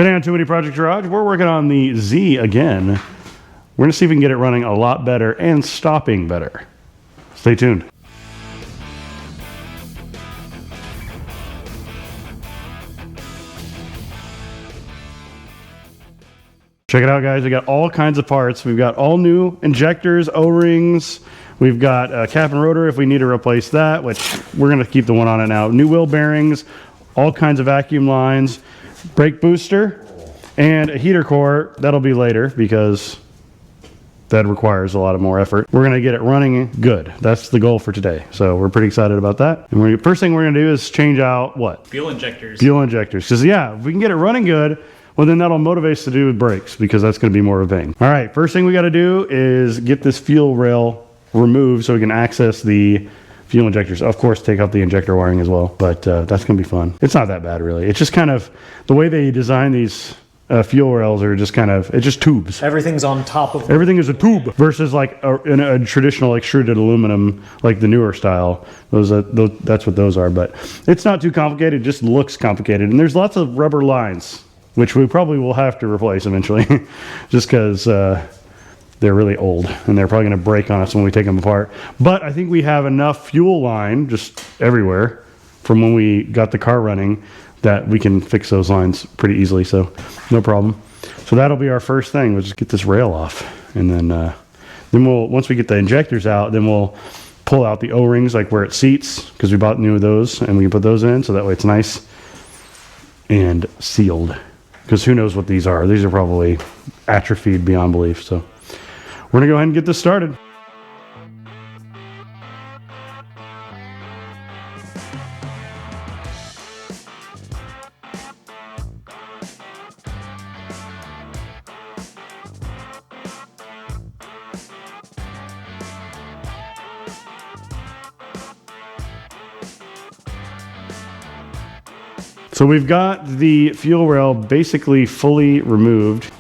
Today on Too Many Project Garage, we're working on the Z again. We're going to see if we can get it running a lot better and stopping better. Stay tuned. Check it out, guys. We got all kinds of parts. We've got all new injectors, O-rings. We've got a cap and rotor if we need to replace that, which we're going to keep the one on it now. New wheel bearings, all kinds of vacuum lines, brake booster, and a heater core. That'll be later because that requires a lot of more effort. We're going to get it running good. That's the goal for today. So we're pretty excited about that. And first thing we're going to do is change out what? Fuel injectors. Fuel injectors. Because yeah, if we can get it running good, well then that'll motivate us to do with brakes because that's going to be more of a pain. All right, first thing we got to do is get this fuel rail removed so we can access the fuel injectors. Of course, take out the injector wiring as well, but that's going to be fun. It's not that bad really. It's just kind of the way they design these fuel rails are just kind of, it's just tubes. Everything's on top of everything is a tube versus like a traditional extruded aluminum, like the newer style. That's what those are, but it's not too complicated. It just looks complicated. And there's lots of rubber lines, which we probably will have to replace eventually just because they're really old and they're probably going to break on us when we take them apart. But I think we have enough fuel line just everywhere from when we got the car running that we can fix those lines pretty easily, so no problem. So that'll be our first thing. We'll just get this rail off, and then we'll, once we get the injectors out, then we'll pull out the O-rings like where it seats, because we bought new of those, and we can put those in, so that way it's nice and sealed. Because who knows what these are? These are probably atrophied beyond belief. So we're gonna go ahead and get this started. So we've got the fuel rail basically fully removed.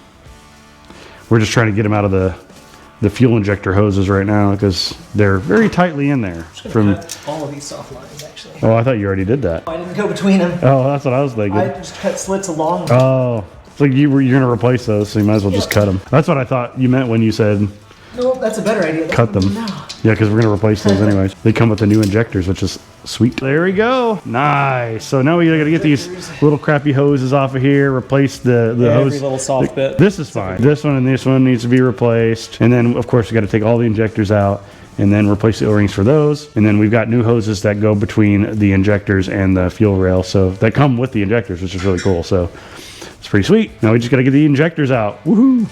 We're just trying to get them out of the fuel injector hoses right now because they're very tightly in there. Cut all of these soft lines actually. Oh, I thought you already did that. I didn't go between them. Oh, that's what I was thinking. I just cut slits along them. Oh, it's like you're going to replace those, so you might as well just cut them. That's what I thought you meant when you said no, that's a better idea. Cut them. No. Yeah, because we're going to replace those anyways. They come with the new injectors, which is sweet. There we go. Nice. So now we got to get these little crappy hoses off of here, replace the hose. Every little soft bit. This is fine. This one and this one needs to be replaced. And then, of course, we got to take all the injectors out and then replace the O-rings for those. And then we've got new hoses that go between the injectors and the fuel rail. So that come with the injectors, which is really cool. So it's pretty sweet. Now we just got to get the injectors out. Woohoo!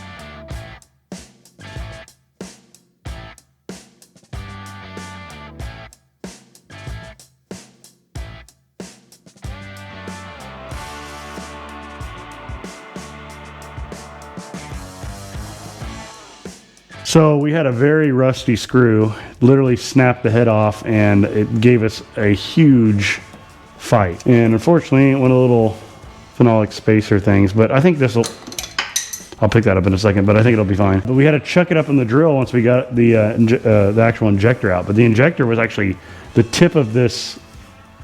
So we had a very rusty screw, literally snapped the head off, and it gave us a huge fight. And unfortunately, it went a little phenolic spacer things, but I think this will, I'll pick that up in a second, but I think it'll be fine. But we had to chuck it up in the drill once we got the actual injector out. But the injector was actually, the tip of this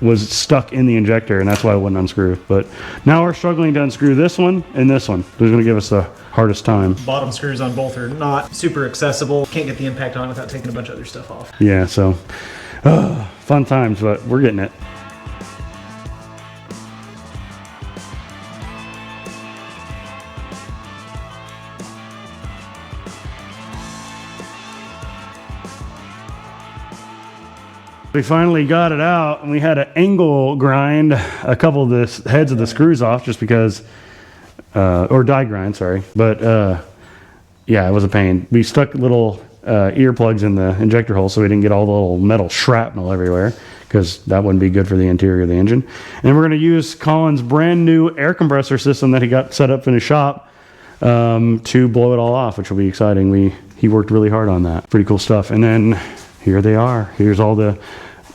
was stuck in the injector, and that's why it wouldn't unscrew. But now we're struggling to unscrew this one and this one. They're going to give us the hardest time. Bottom screws on both are not super accessible. Can't get the impact on without taking a bunch of other stuff off. Yeah, so fun times, but we're getting it. We finally got it out, and we had to angle grind a couple of the heads of the screws off just because, or die grind, sorry. But yeah, it was a pain. We stuck little earplugs in the injector hole so we didn't get all the little metal shrapnel everywhere, because that wouldn't be good for the interior of the engine. And we're going to use Colin's brand new air compressor system that he got set up in his shop to blow it all off, which will be exciting. He worked really hard on that. Pretty cool stuff. And then here they are. Here's all the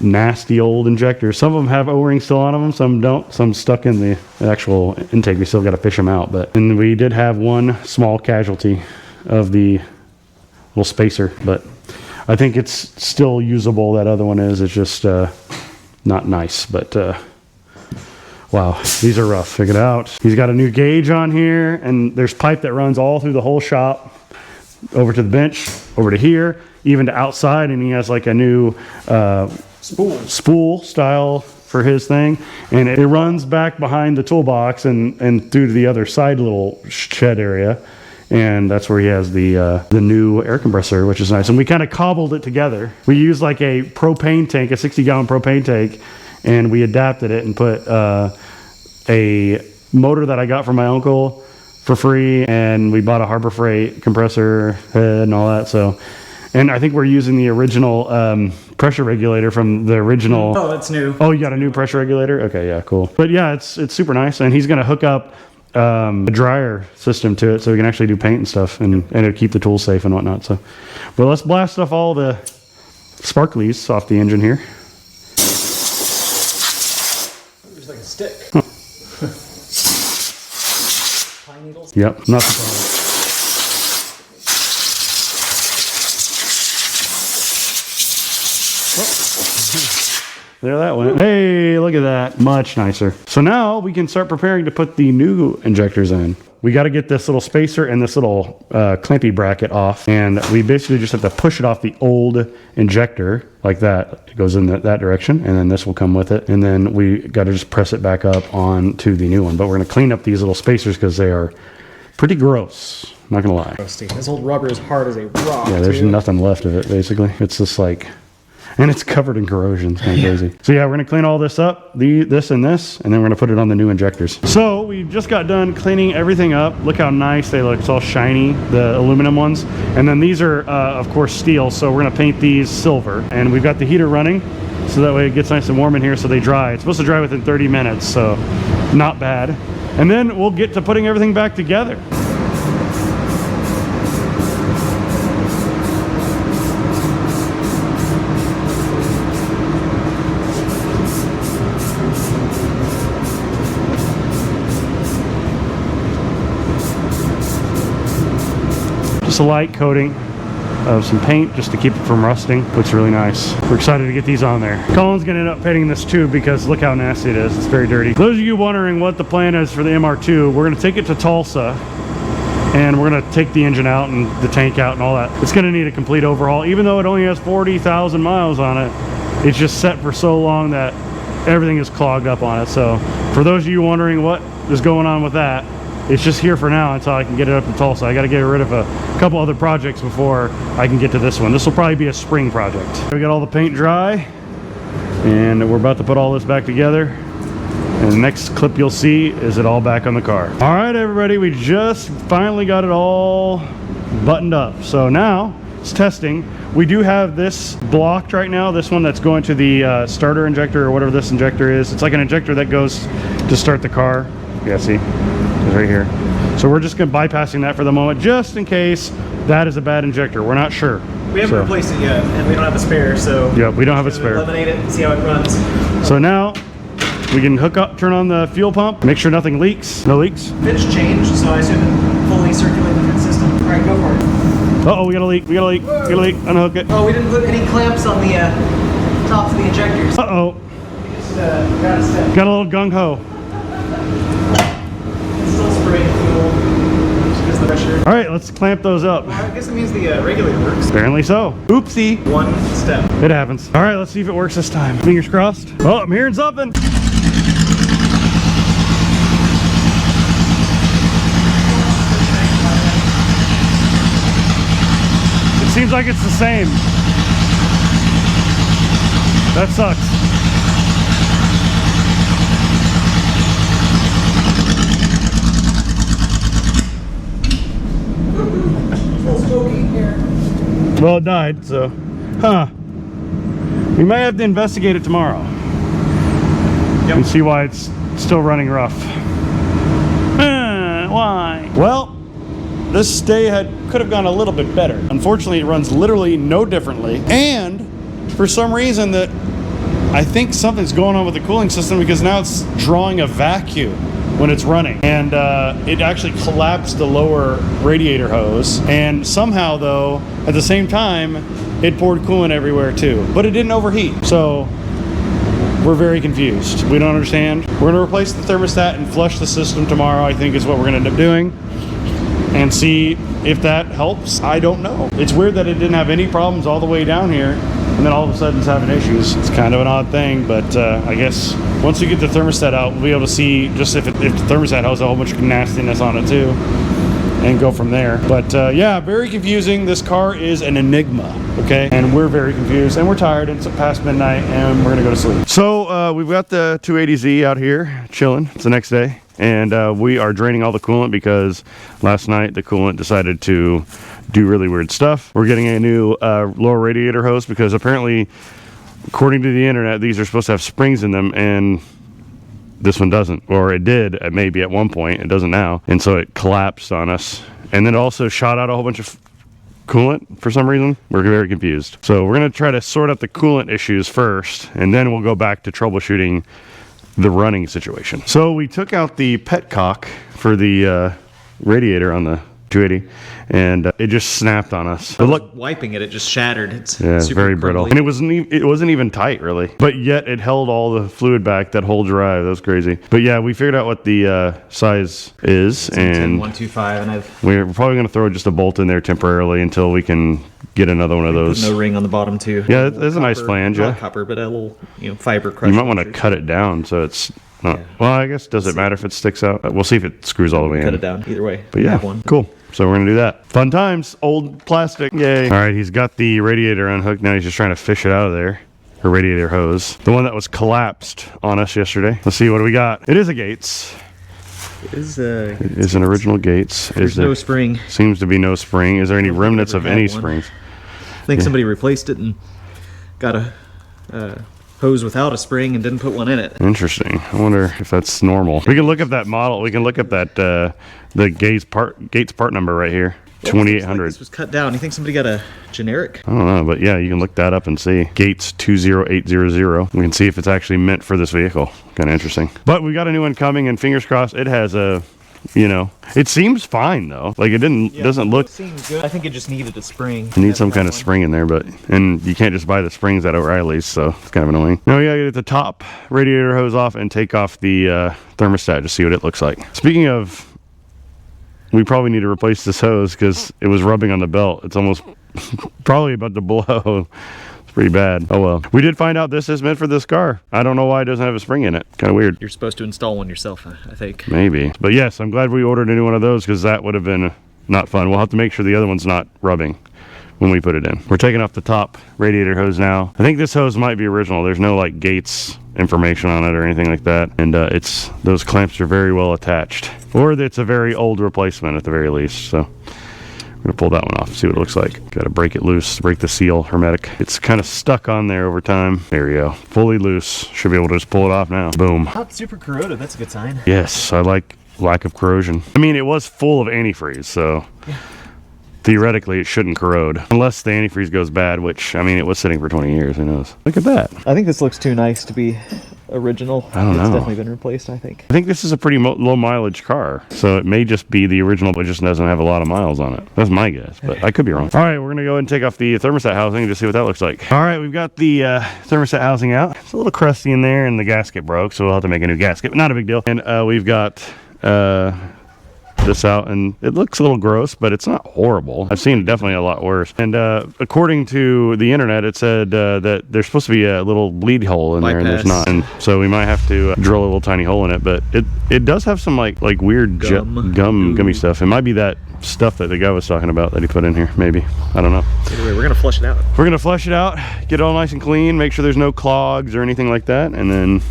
nasty old injectors. Some of them have O-rings still on them, some don't. Some stuck in the actual intake. We still got to fish them out. And we did have one small casualty of the little spacer, but I think it's still usable. That other one is. It's just not nice, but Wow, these are rough. Check it out. He's got a new gauge on here, and there's pipe that runs all through the whole shop, over to the bench, over to here, even to outside, and he has like a new spool style for his thing, and it runs back behind the toolbox and through to the other side little shed area, and that's where he has the new air compressor, which is nice. And we kind of cobbled it together. We used like a propane tank, a 60-gallon propane tank, and we adapted it and put a motor that I got from my uncle for free, and we bought a Harbor Freight compressor head and all that. So, and I think we're using the original pressure regulator from the original. Oh, that's new. Oh, you got a new pressure regulator? Okay, yeah, cool. But yeah, it's super nice, and he's gonna hook up a dryer system to it so we can actually do paint and stuff, and it'll keep the tools safe and whatnot. So, but let's blast off all the sparklies off the engine here. There's like a stick. Huh. Pine needles? Yep, not surprised. There that went. Hey, look at that. Much nicer. So now we can start preparing to put the new injectors in. We got to get this little spacer and this little clampy bracket off, and we basically just have to push it off the old injector like that. It goes in that direction, and then this will come with it, and then we got to just press it back up onto the new one. But we're going to clean up these little spacers because they are pretty gross, not gonna lie. This old rubber is hard as a rock. Yeah, there's nothing left of it basically. It's just like, and it's covered in corrosion. It's kind of crazy. So yeah, we're gonna clean all this up, this, and then we're gonna put it on the new injectors. So we just got done cleaning everything up. Look how nice they look. It's all shiny, the aluminum ones. And then these are, of course, steel. So we're gonna paint these silver. And we've got the heater running, so that way it gets nice and warm in here so they dry. It's supposed to dry within 30 minutes, so not bad. And then we'll get to putting everything back together. Just a light coating of some paint just to keep it from rusting. Looks really nice. We're excited to get these on there. Colin's gonna end up painting this too because look how nasty it is. It's very dirty. For those of you wondering what the plan is for the MR2, we're gonna take it to Tulsa and we're gonna take the engine out and the tank out and all that. It's gonna need a complete overhaul. Even though it only has 40,000 miles on it, it's just set for so long that everything is clogged up on it. So for those of you wondering what is going on with that, it's just here for now until I can get it up to Tulsa. I got to get rid of a couple other projects before I can get to this one. This will probably be a spring project. We got all the paint dry, and we're about to put all this back together. And the next clip you'll see is it all back on the car. All right, everybody, we just finally got it all buttoned up. So now it's testing. We do have this blocked right now, this one that's going to the starter injector or whatever this injector is. It's like an injector that goes to start the car. Yeah, see? It's right here. So we're just going to bypassing that for the moment, just in case that is a bad injector. We're not sure. We haven't replaced it yet, and we don't have a spare, so yeah, we don't have a spare. Eliminate it and see how it runs. So now we can hook up, turn on the fuel pump, make sure nothing leaks. No leaks. Pitch changed, so I assume it fully circulated through the system. All right, go for it. Uh oh, we got a leak. We got a leak. Whoa. We got a leak. Unhook it. Oh, we didn't put any clamps on the tops of the injectors. Uh oh. We just got a step. Got a little gung ho. Still spraying fuel. Just because of the pressure. All right, let's clamp those up. Well, I guess it means the regulator works. Apparently so. Oopsie. One step. It happens. All right, let's see if it works this time. Fingers crossed. Oh, I'm hearing something. It seems like it's the same. That sucks. Well, it died, so. Huh. We might have to investigate it tomorrow. Yep. And see why it's still running rough. Why? Well, this day could have gone a little bit better. Unfortunately, it runs literally no differently. And for some reason I think something's going on with the cooling system because now it's drawing a vacuum when it's running, and it actually collapsed the lower radiator hose, and somehow though at the same time it poured coolant everywhere too, but it didn't overheat. So we're very confused. We don't understand. We're gonna replace the thermostat and flush the system tomorrow, I think is what we're gonna end up doing. And see if that helps. I don't know. It's weird that it didn't have any problems all the way down here, and then all of a sudden it's having issues. It's kind of an odd thing, but I guess once we get the thermostat out, we'll be able to see just if the thermostat has a whole bunch of nastiness on it too, and go from there. But yeah, very confusing. This car is an enigma, okay? And we're very confused, and we're tired, and it's past midnight, and we're gonna go to sleep. So we've got the 280Z out here, chilling. It's the next day. And we are draining all the coolant because last night the coolant decided to do really weird stuff. We're getting a new lower radiator hose because apparently, according to the internet, these are supposed to have springs in them, and this one doesn't. Or it did maybe at one point. It doesn't now. And so it collapsed on us. And then it also shot out a whole bunch of coolant for some reason. We're very confused. So we're going to try to sort out the coolant issues first, and then we'll go back to troubleshooting the running situation. So we took out the petcock for the radiator on the 280, and it just snapped on us. But look, Wiping it, it just shattered. It's super very brittle, and it wasn't even tight really. But yet it held all the fluid back that whole drive. That was crazy. But yeah, we figured out what the size is, and 125, and we're probably going to throw just a bolt in there temporarily until we can get another one of those. no ring on the bottom too. Yeah, there's a nice flange. Not Yeah, copper, but a little fiber crush. you might want to cut it down so it's not. Yeah. Well, I guess does it matter if it sticks out? We'll see if it screws all the way in. Cut it down either way. But yeah, Have one. cool. So we're gonna do that. Fun times. Old plastic. Yay. All right, he's got the radiator unhooked. Now he's just trying to fish it out of there. Her radiator hose. The one that was collapsed on us yesterday. Let's see, what do we got? It is a Gates. It is It is an original Gates. There's no spring. Seems to be no spring. Is there any remnants of any springs? I think somebody replaced it and got a hose without a spring and didn't put one in it. Interesting. I wonder if that's normal. We can look up that model. We can look up that the Gates part number right here. 2800. This was cut down. You think somebody got a generic? I don't know, but yeah, you can look that up and see. Gates 20800. We can see if it's actually meant for this vehicle. Kind of interesting. But we got a new one coming, and fingers crossed it has a, it seems fine though. Like it doesn't look. It seems good. I think it just needed a spring. It needs some kind of spring in there, and you can't just buy the springs at O'Reilly's, so it's kind of annoying. Now we gotta get the top radiator hose off and take off the thermostat to see what it looks like. Speaking of, we probably need to replace this hose because it was rubbing on the belt. It's almost probably about to blow. It's pretty bad. Oh well. We did find out this is meant for this car. I don't know why it doesn't have a spring in it. Kind of weird. You're supposed to install one yourself, I think. Maybe. But yes, I'm glad we ordered a new one of those because that would have been not fun. We'll have to make sure the other one's not rubbing when we put it in. We're taking off the top radiator hose now. I think this hose might be original. There's no like Gates information on it or anything like that. And those clamps are very well attached. Or it's a very old replacement at the very least. So I'm gonna pull that one off, see what it looks like. Gotta break it loose, break the seal hermetic. It's kind of stuck on there over time. There we go, fully loose. Should be able to just pull it off now. Boom. Not super corroded, that's a good sign. Yes, I like lack of corrosion. I mean, it was full of antifreeze, so theoretically it shouldn't corrode. Unless the antifreeze goes bad, which, I mean, it was sitting for 20 years, who knows. Look at that. I think this looks too nice to be original. I don't know. It's definitely been replaced, I think. I think this is a pretty low mileage car, so it may just be the original, but it just doesn't have a lot of miles on it. That's my guess, but I could be wrong. All right, we're gonna go ahead and take off the thermostat housing and just see what that looks like. All right, we've got the thermostat housing out. It's a little crusty in there, and the gasket broke, so we'll have to make a new gasket. Not a big deal. And we've got this out, and it looks a little gross, but it's not horrible. I've seen definitely a lot worse. And according to the internet, it said that there's supposed to be a little bleed hole in there, and there's not. And so we might have to drill a little tiny hole in it. But it does have some like weird gummy stuff. It might be that stuff that the guy was talking about that he put in here. Maybe, I don't know. Anyway, we're gonna flush it out. We're gonna flush it out, get it all nice and clean, make sure there's no clogs or anything like that, and then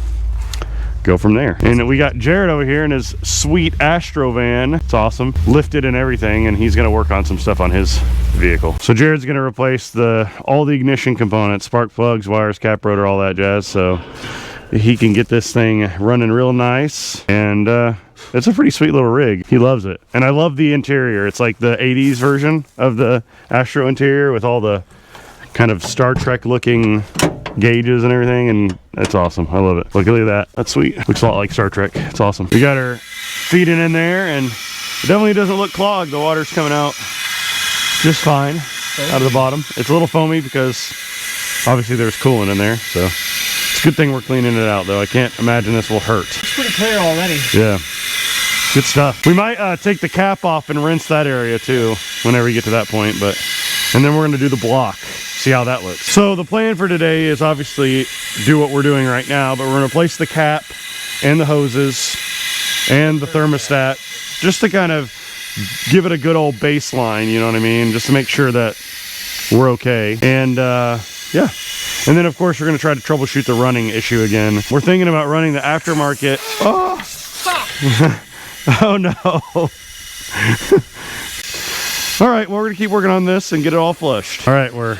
go from there. And we got Jared over here in his sweet Astro van. It's awesome, lifted and everything, and he's gonna work on some stuff on his vehicle. So Jared's gonna replace all the ignition components, spark plugs, wires, cap rotor, all that jazz, so he can get this thing running real nice. And it's a pretty sweet little rig. He loves it. And I love the interior. It's like the 80s version of the Astro interior with all the kind of Star Trek looking gauges and everything, and that's awesome. I love it. Look at that. That's sweet. Looks a lot like Star Trek. It's awesome. We got her feeding in there, and it definitely doesn't look clogged. The water's coming out just fine out of the bottom. It's a little foamy because obviously there's coolant in there, so It's a good thing we're cleaning it out, though. I can't imagine this will hurt. It's pretty clear already. Yeah. Good stuff. We might take the cap off and rinse that area too whenever we get to that point, and then we're going to do the block, see how that looks. So the plan for today is obviously do what we're doing right now, but we're going to place the cap and the hoses and the thermostat just to kind of give it a good old baseline, you know what I mean? Just to make sure that we're okay. And yeah. And then of course we're going to try to troubleshoot the running issue again. We're thinking about running the aftermarket. Oh! Oh no. All right, well, we're gonna keep working on this and get it all flushed. All right, we're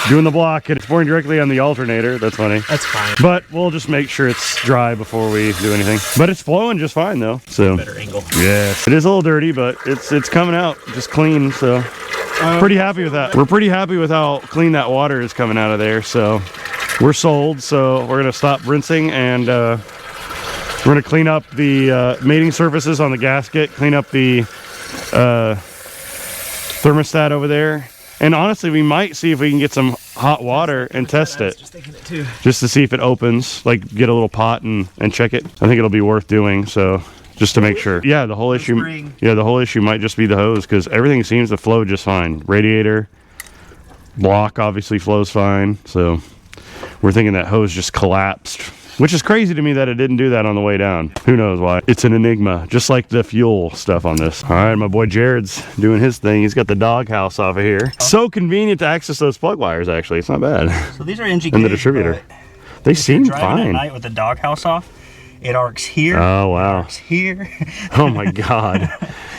doing the block and it's pouring directly on the alternator. That's funny. That's fine. But we'll just make sure it's dry before we do anything. But it's flowing just fine though. So Better angle. yes, it is a little dirty, but it's coming out just clean. So pretty happy with that. We're pretty happy with how clean that water is coming out of there. So we're sold. So we're gonna stop rinsing and we're going to clean up the mating surfaces on the gasket, clean up the thermostat over there. And honestly, we might see if we can get some hot water and test it. Just thinking it too. Just to see if it opens, like get a little pot and check it. I think it'll be worth doing, so just to make sure. Yeah, the whole issue might just be the hose because everything seems to flow just fine. Radiator, block obviously flows fine. So we're thinking that hose just collapsed. Which is crazy to me that it didn't do that on the way down. Who knows why? It's an enigma, just like the fuel stuff on this. All right, my boy Jared's doing his thing. He's got the doghouse off of here. So convenient to access those plug wires, actually. It's not bad. So these are NG And the distributor. They seem driving fine. at night with the doghouse off, it arcs here. Oh, wow. It arcs here. Oh, my God.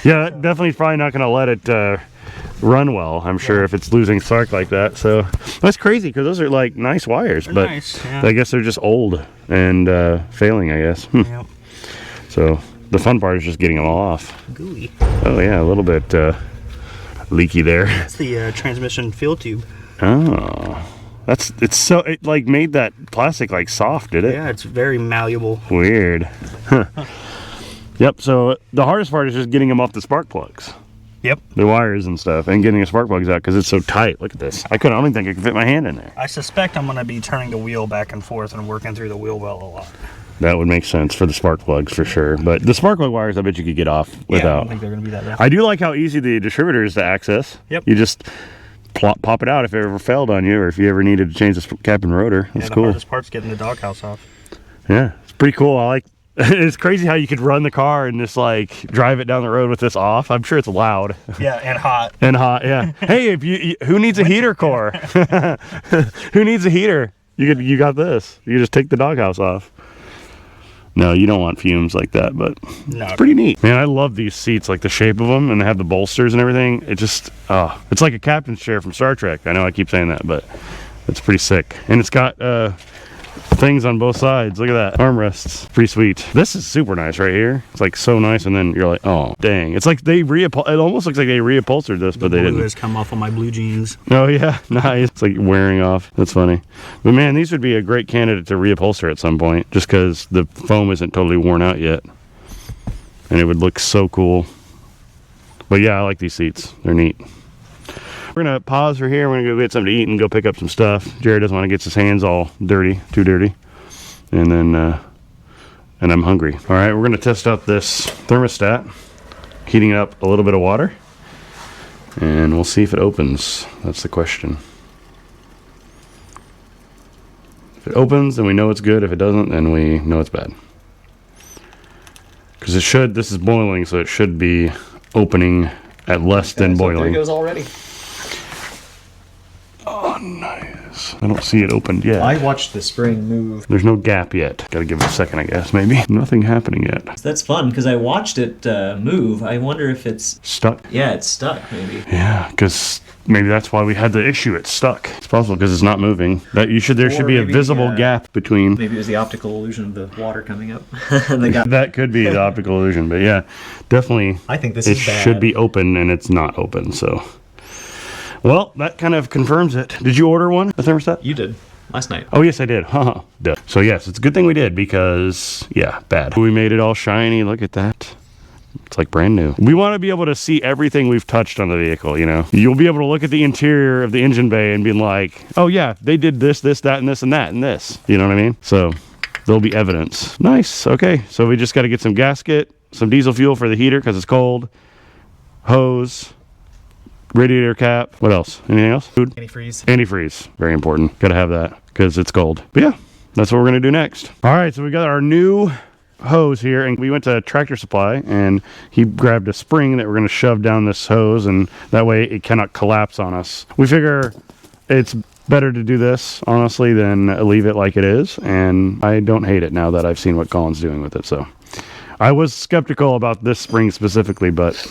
Yeah, definitely probably not going to let it run well, I'm sure, if it's losing spark like that. So that's crazy because those are like nice wires, but nice, yeah. I guess they're just old and failing, I guess. Yep. So the fun part is just getting them all off. Gooey. Oh yeah, a little bit leaky there. That's the transmission fuel tube. Oh, it like made that plastic like soft, did it? Yeah, it's very malleable. Weird. Huh. Yep. So the hardest part is just getting them off the spark plugs. Yep. The wires and stuff, and getting the spark plugs out because it's so tight. Look at this. I don't even think I can fit my hand in there. I suspect I'm going to be turning the wheel back and forth and working through the wheel well a lot. That would make sense for the spark plugs for sure. But the spark plug wires, I bet you could get off Yeah, I without. don't think they're going to be that bad. I do like how easy the distributor is to access. Yep. You just pop it out if it ever failed on you, or if you ever needed to change the cap and rotor. That's the cool. hardest part's getting the doghouse off. Yeah, it's pretty cool. I like. It's crazy how you could run the car and just like drive it down the road with this off. I'm sure it's loud. Yeah, and hot. And hot, yeah. Hey, who needs a heater core? Who needs a heater? You got this. You just take the doghouse off. No, you don't want fumes like that, but No. it's pretty neat. Man, I love these seats, like the shape of them, and they have the bolsters and everything. It just, it's like a captain's chair from Star Trek. I know I keep saying that, but it's pretty sick. And it's got things on both sides. Look at that. Armrests. Pretty sweet. This is super nice right here. It's like so nice, and then you're like, oh, dang. It's like they it almost looks like they reupholstered this, but they Blue didn't. has come off on my blue jeans. Oh, yeah. Nice. It's like wearing off. That's funny. But man, these would be a great candidate to reupholster at some point, just because the foam isn't totally worn out yet. And it would look so cool. But yeah, I like these seats. They're neat. We're going to pause for here. We're going to go get something to eat and go pick up some stuff. Jared doesn't want to get his hands all dirty, too dirty. And then, and I'm hungry. All right, we're going to test out this thermostat, heating up a little bit of water. And we'll see if it opens. That's the question. If it opens, then we know it's good. If it doesn't, then we know it's bad. Because this is boiling, so it should be opening at less than So boiling. there it goes already. Oh, nice. I don't see it opened yet. I watched the spring move. There's no gap yet. Gotta give it a second, I guess, maybe. Nothing happening yet. That's fun because I watched it move. I wonder if it's Stuck. yeah, it's stuck maybe. Yeah, because maybe that's why we had the issue. It's stuck. It's possible because it's not moving. There should Or be a maybe, visible gap between. Maybe it was the optical illusion of the water coming up. They got. That could be the optical illusion, but yeah, definitely. I think this it is bad. should be open, and it's not open. So, well, that kind of confirms it. Did you order one, a thermostat? You did last night. Oh, yes, I did. Haha. Duh. So, yes, it's a good thing we did because, yeah, bad. We made it all shiny. Look at that. It's like brand new. We want to be able to see everything we've touched on the vehicle, you know. You'll be able to look at the interior of the engine bay and be like, oh yeah, they did this, this, that, and this, and that, and this. You know what I mean? So there'll be evidence. Nice. Okay. So we just got to get some gasket, some diesel fuel for the heater because it's cold, hose, radiator cap. What else? Anything else? Food? Antifreeze. Antifreeze. Very important. Got to have that because it's cold. But yeah, that's what we're going to do next. All right. So we got our new hose here, and we went to Tractor Supply and he grabbed a spring that we're going to shove down this hose, and that way it cannot collapse on us. We figure it's better to do this honestly than leave it like it is, and I don't hate it now that I've seen what Colin's doing with it. So I was skeptical about this spring specifically, but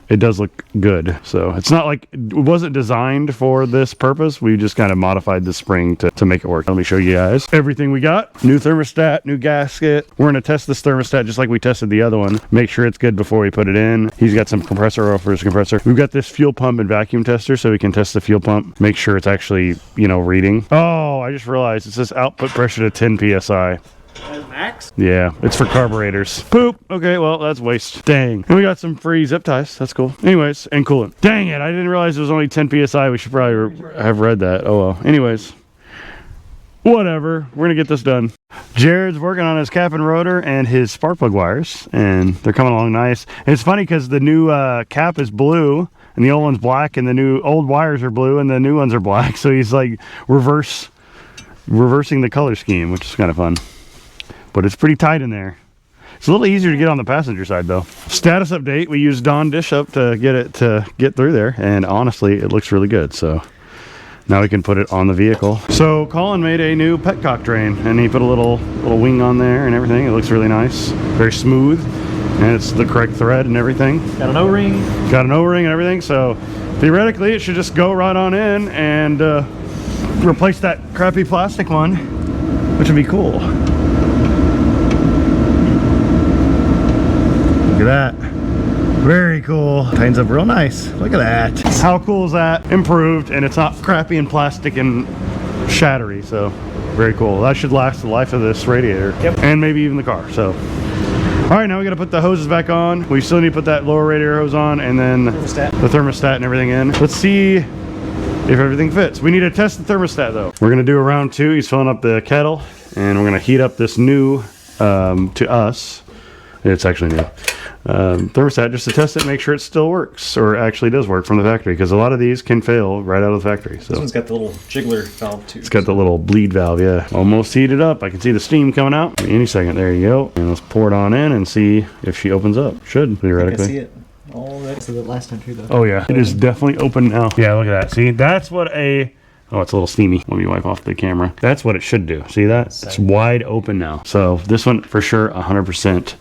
it does look good. So it's not like it wasn't designed for this purpose. We just kind of modified the spring to make it work. Let me show you guys everything we got. New thermostat, new gasket. We're going to test this thermostat just like we tested the other one. Make sure it's good before we put it in. He's got some compressor oil for his compressor. We've got this fuel pump and vacuum tester so we can test the fuel pump. Make sure it's actually, you know, reading. Oh, I just realized it says output pressure to 10 PSI. Max? Yeah, it's for carburetors. Poop. Okay, well, that's waste. Dang. And we got some free zip ties. That's cool. Anyways, and coolant. Dang it, I didn't realize it was only 10 PSI. We should probably have read that. Oh, well. Anyways, whatever. We're going to get this done. Jared's working on his cap and rotor and his spark plug wires, and they're coming along nice. And it's funny because the new cap is blue, and the old one's black, and the new old wires are blue, and the new ones are black. So he's like reversing the color scheme, which is kind of fun. But it's pretty tight in there. It's a little easier to get on the passenger side though. Status update, we used Dawn dish up to get through there, and honestly it looks really good. So now we can put it on the vehicle. So Colin made a new petcock drain, and he put a little wing on there and everything. It looks really nice, very smooth, and it's the correct thread and everything. Got an O-ring. Got an O-ring and everything, so theoretically it should just go right on in and replace that crappy plastic one, which would be cool. Look at that. Very cool. Tightens up real nice. Look at that. How cool is that? Improved, and it's not crappy and plastic and shattery, so very cool. That should last the life of this radiator. Yep. And maybe even the car. So all right, now we got to put the hoses back on. We still need to put that lower radiator hose on, and then the thermostat and everything in. Let's see if everything fits. We need to test the thermostat though. We're gonna do a round two. He's filling up the kettle, and we're gonna heat up this new to us. It's actually new thermostat, just to test it, make sure it still works, or actually does work from the factory, because a lot of these can fail right out of the factory. So this one's got the little jiggler valve too. It's got the little bleed valve, yeah. Almost heated up. I can see the steam coming out any second. There you go. And let's pour it on in and see if she opens up. Should, theoretically. I see it. All right. So the last time too, though. Oh yeah, it is definitely open now. Yeah, look at that. See, that's what a... Oh, it's a little steamy. Let me wipe off the camera. That's what it should do. See that? It's wide open now. So this one for sure 100%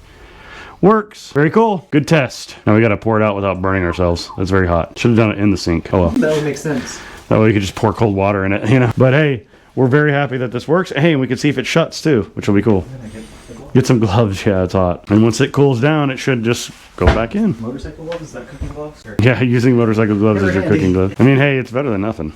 works. Very cool. Good test. Now we got to pour it out without burning ourselves. It's very hot. Should have done it in the sink. Oh well. That would make sense. That way you could just pour cold water in it, you know. But hey, we're very happy that this works. Hey, and we can see if it shuts too, which will be cool. Get some gloves. Yeah, it's hot. And once it cools down, it should just go back in. Motorcycle gloves? Is that cooking gloves? Or? Yeah, using motorcycle gloves as your cooking gloves. I mean, hey, it's better than nothing.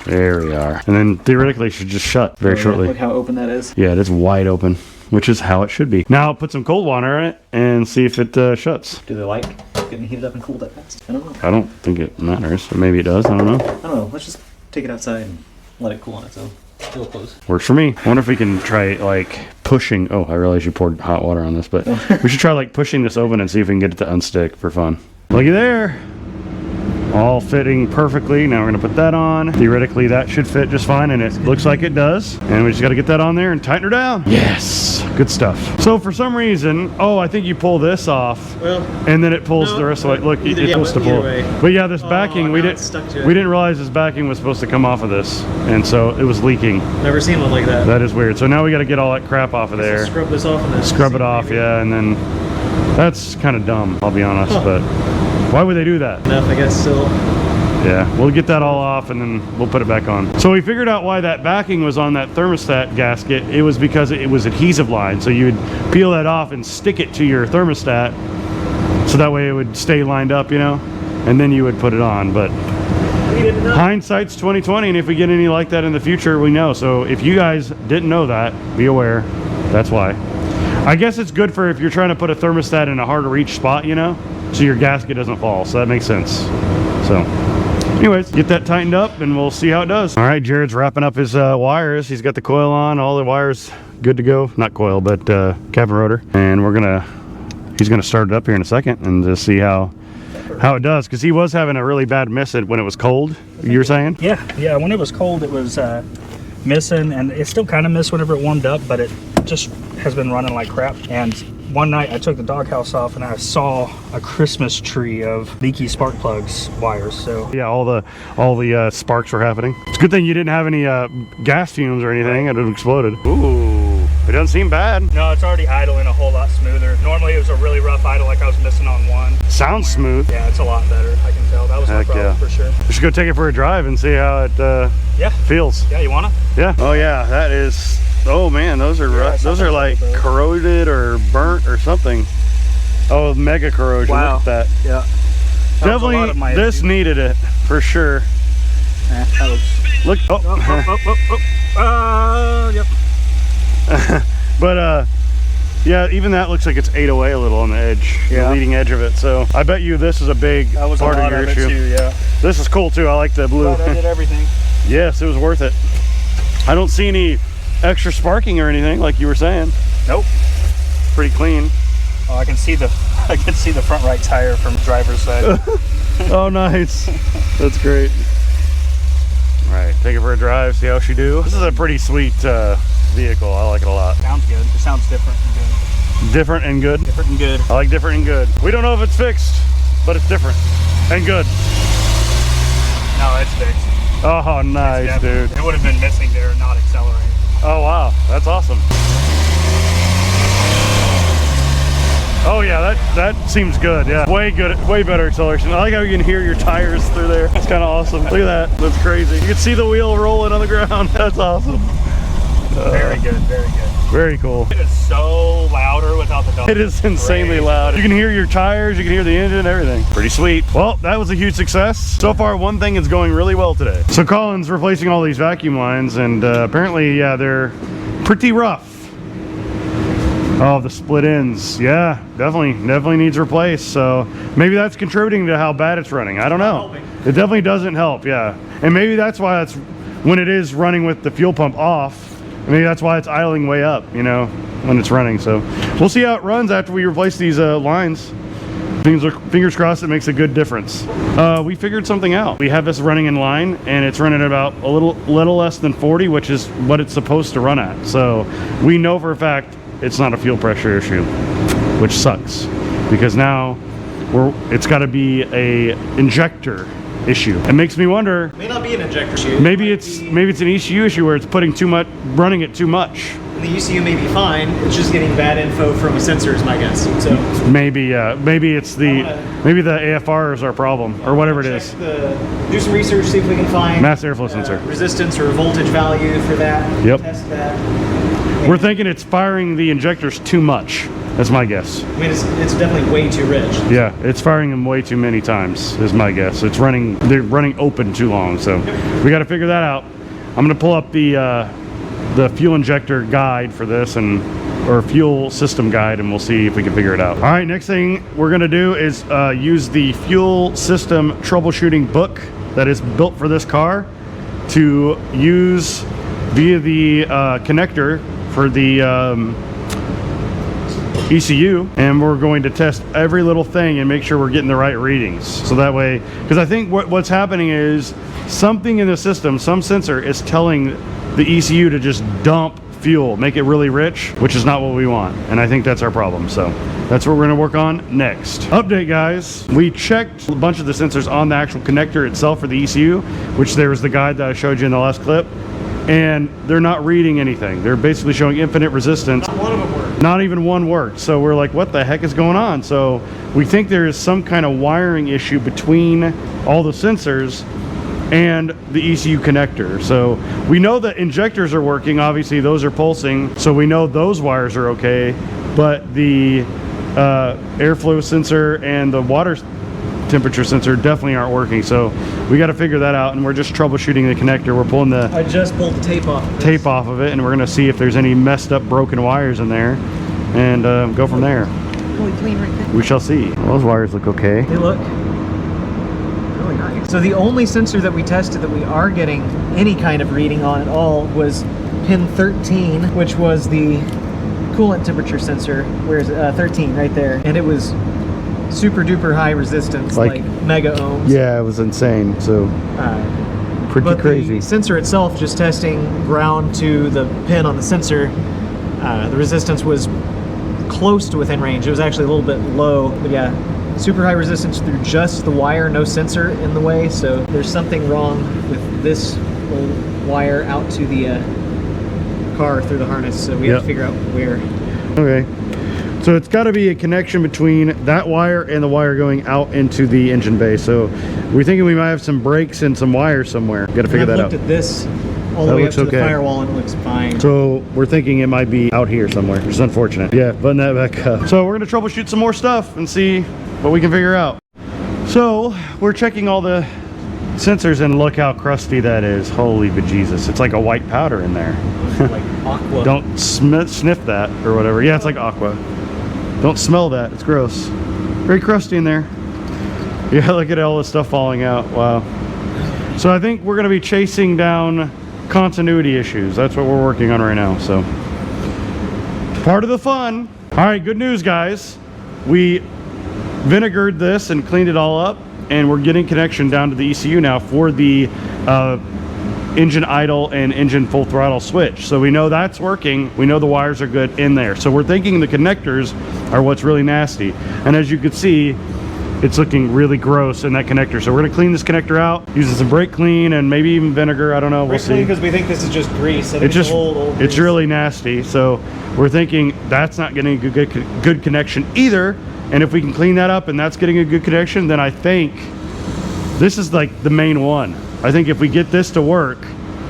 There we are. And then theoretically it should just shut very shortly. Look how open that is. Yeah, it is wide open, which is how it should be. Now put some cold water in it and see if it shuts. Do they like getting heated up and cooled that fast? I don't know. I don't think it matters, or maybe it does. I don't know. I don't know. Let's just take it outside and let it cool on its own. Still close. Works for me. I wonder if we can try like pushing. Oh, I realized you poured hot water on this, but we should try like pushing this open and see if we can get it to unstick for fun. Looky there. All fitting perfectly. Now we're gonna put that on. Theoretically that should fit just fine, and it looks like it does. And we just gotta get that on there and tighten her down. Yes, good stuff. So for some reason, oh, I think you pull this off, well, and then it pulls the rest of the way. Look, it's supposed to pull. But yeah, this backing, we didn't realize this backing was supposed to come off of this, and so it was leaking. Never seen one like that. That is weird. So now we gotta get all that crap off of there. Scrub this off and then scrub it off, yeah, and then that's kind of dumb, I'll be honest, but why would they do that? Enough, I guess, still. Yeah, we'll get that all off and then we'll put it back on. So we figured out why that backing was on that thermostat gasket. It was because it was adhesive line. So you would peel that off and stick it to your thermostat, so that way it would stay lined up, you know, and then you would put it on. But hindsight's 2020, and if we get any like that in the future, we know. So if you guys didn't know that, be aware. That's why. I guess it's good for if you're trying to put a thermostat in a hard to reach spot, you know, so your gasket doesn't fall. So that makes sense. So anyways, get that tightened up and we'll see how it does. All right, Jared's wrapping up his wires. He's got the coil on, all the wires good to go. Not coil, but cab and rotor. And he's gonna start it up here in a second and just see how it does, because he was having a really bad miss it when it was cold, you were saying? Yeah, when it was cold it was missing, and it still kind of missed whenever it warmed up, but it just has been running like crap. And one night I took the doghouse off and I saw a Christmas tree of leaky spark plugs wires. So yeah, all the sparks were happening. It's a good thing you didn't have any gas fumes or anything. It would have exploded. Ooh, it doesn't seem bad. no, it's already idling a whole lot smoother. Normally it was a really rough idle, like I was missing on one. Sounds smooth. Yeah, it's a lot better. I can tell. That was my Heck problem yeah. for sure. We should go take it for a drive and see how it Yeah, feels. yeah, you wanna? Yeah. Oh yeah, that is. Oh man, those are those are like corroded or burnt or something. Oh, mega corrosion. Wow. Look at that. Yeah. That was a lot of Definitely, my this issue. needed it for sure. That was... Look. Yep. But yeah, even that looks like it's ate away a little on the edge, the Yeah. leading edge of it. So I bet you this is a big That was part a lot of your of issue. it too, yeah. This is cool too. I like the blue. But I did everything. Yes, it was worth it. I don't see any extra sparking or anything like you were saying. Nope. Pretty clean. Oh, I can see the front right tire from the driver's side. Oh, nice. That's great. All right, take it for a drive, see how she do. This is a pretty sweet vehicle. I like it a lot. Sounds good. It sounds different and good. Different and good. Different and good. I like different and good. We don't know if it's fixed, but it's different and good. No, it's fixed. Oh, nice, Yeah, dude. it would have been missing there, not accelerating. Oh, wow. That's awesome. Oh, yeah, that seems good. Yeah, way good, way better acceleration. I like how you can hear your tires through there. That's kind of awesome. Look at that. That's crazy. You can see the wheel rolling on the ground. That's awesome. Very good, very good. Very cool. It is so louder without the dog. It is insanely Crazy. loud. You can hear your tires, you can hear the engine, everything. Pretty sweet. Well, that was a huge success. So far, one thing is going really well today. So Colin's replacing all these vacuum lines, and apparently, yeah, they're pretty rough. Oh, the split ends. Yeah, definitely needs replaced. So maybe that's contributing to how bad it's running. I don't know. It definitely doesn't help, yeah. And maybe that's why it's, when it is running with the fuel pump off, maybe that's why it's idling way up, you know, when it's running. So we'll see how it runs after we replace these lines. Fingers crossed it makes a good difference. We figured something out. We have this running in line, and it's running at about a little less than 40, which is what it's supposed to run at. So we know for a fact it's not a fuel pressure issue, which sucks, because now it's got to be a injector issue. It makes me wonder, It may not be an injector issue. maybe it's an ECU issue where it's putting too much, running it too much. The ECU may be fine. It's just getting bad info from a sensor, is my guess. So Maybe it's maybe the AFR is our problem, or whatever it is. Do some research, see if we can find Mass airflow sensor. resistance or voltage value for that. Yep. Test that. We're thinking it's firing the injectors too much. That's my guess. I mean, it's definitely way too rich. Yeah, it's firing them way too many times, is my guess. They're running open too long, so we got to figure that out. I'm gonna pull up the fuel injector guide for this, or fuel system guide, and we'll see if we can figure it out. All right, next thing we're gonna do is use the fuel system troubleshooting book that is built for this car to use via the connector for the ECU, and we're going to test every little thing and make sure we're getting the right readings. So that way, because I think what's happening is something in the system, some sensor is telling the ECU to just dump fuel, make it really rich, which is not what we want. And I think that's our problem. So that's what we're gonna work on next. Update, guys. We checked a bunch of the sensors on the actual connector itself for the ECU, which there was the guide that I showed you in the last clip. And they're not reading anything. They're basically showing infinite resistance. Not one of them worked. Not even one worked. So we're like, what the heck is going on? So we think there is some kind of wiring issue between all the sensors and the ECU connector. So we know that injectors are working. Obviously those are pulsing, so we know those wires are okay, but the airflow sensor and the water temperature sensor definitely aren't working. So we got to figure that out, and we're just troubleshooting the connector. We're pulling the I just pulled the tape off. tape off of it, and we're gonna see if there's any messed up broken wires in there. and go from there. Really clean right there. We shall see. Well, those wires look okay. They look really nice. So the only sensor that we tested that we are getting any kind of reading on at all was pin 13, which was the coolant temperature sensor. Where's 13 right there? And it was super duper high resistance, like mega ohms. Yeah, it was insane. So pretty but crazy. The sensor itself, just testing ground to the pin on the sensor, the resistance was close to within range. It was actually a little bit low, but yeah, super high resistance through just the wire, no sensor in the way. So there's something wrong with this little wire out to the car through the harness. So we have to figure out where. Okay. So it's got to be a connection between that wire and the wire going out into the engine bay. So we're thinking we might have some breaks and some wires somewhere. Got to figure that out. I've looked at this all the That way up looks to the okay. firewall and it looks fine. So we're thinking it might be out here somewhere, which is unfortunate. Yeah, button that back up. So we're going to troubleshoot some more stuff and see what we can figure out. So we're checking all the sensors and look how crusty that is. Holy bejesus. It's like a white powder in there. Like aqua. Don't sniff that or whatever. Yeah, it's like aqua. Don't smell that. It's gross. Very crusty in there. Yeah, look at all this stuff falling out. Wow. So I think we're going to be chasing down continuity issues. That's what we're working on right now. So part of the fun. All right, good news, guys. We vinegared this and cleaned it all up, and we're getting connection down to the ECU now for the engine idle and engine full throttle switch. So we know that's working. We know the wires are good in there. So we're thinking the connectors are what's really nasty. And as you can see, it's looking really gross in that connector. So we're gonna clean this connector out using some brake clean and maybe even vinegar. I don't know, we'll see. Because we think this is just grease. I think It's just, old it's grease. really nasty. So we're thinking that's not getting a good connection either. And if we can clean that up and that's getting a good connection, then I think this is like the main one. I think if we get this to work,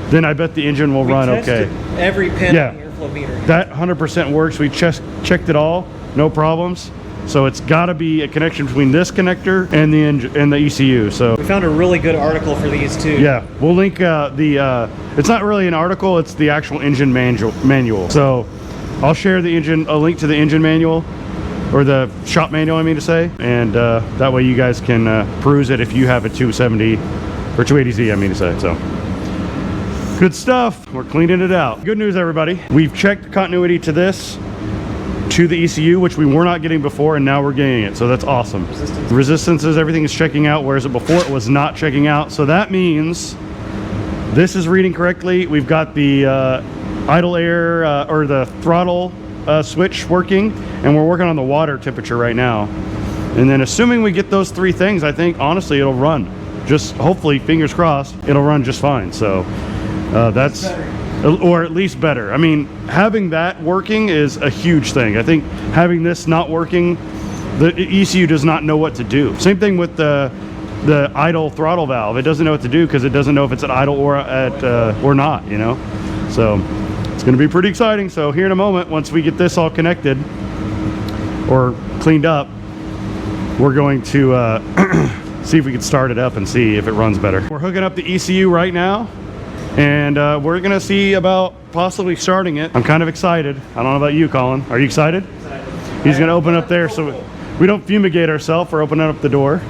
then I bet the engine will run okay. Every pin Yeah. on the airflow meter. That 100% works. We checked it all, no problems. So it's got to be a connection between this connector and the engine and the ECU. So We found a really good article for these too. yeah, we'll link it's not really an article, it's the actual engine manual. So I'll share a link to the engine manual, or the shop manual I mean to say, and that way you guys can peruse it if you have a 270 or 280Z I mean to say. So good stuff. We're cleaning it out. Good news, everybody. We've checked continuity to this, to the ECU, which we were not getting before, and now we're getting it. So that's awesome. Resistances, everything is checking out, whereas before it was not checking out. So that means this is reading correctly. We've got the idle air or the throttle switch working, and we're working on the water temperature right now. And then assuming we get those three things, I think honestly it'll run. Just hopefully, fingers crossed, it'll run just fine. So that's or at least better. I mean, having that working is a huge thing. I think having this not working, the ECU does not know what to do. Same thing with the idle throttle valve. It doesn't know what to do because it doesn't know if it's at idle or at or not, you know. So it's going to be pretty exciting. So here in a moment, once we get this all connected or cleaned up, we're going to see if we can start it up and see if it runs better. We're hooking up the ECU right now, and we're gonna see about possibly starting it. I'm kind of excited. I don't know about you, Colin. Are you excited? Excited. He's gonna open up there so we don't fumigate ourselves for opening up the door,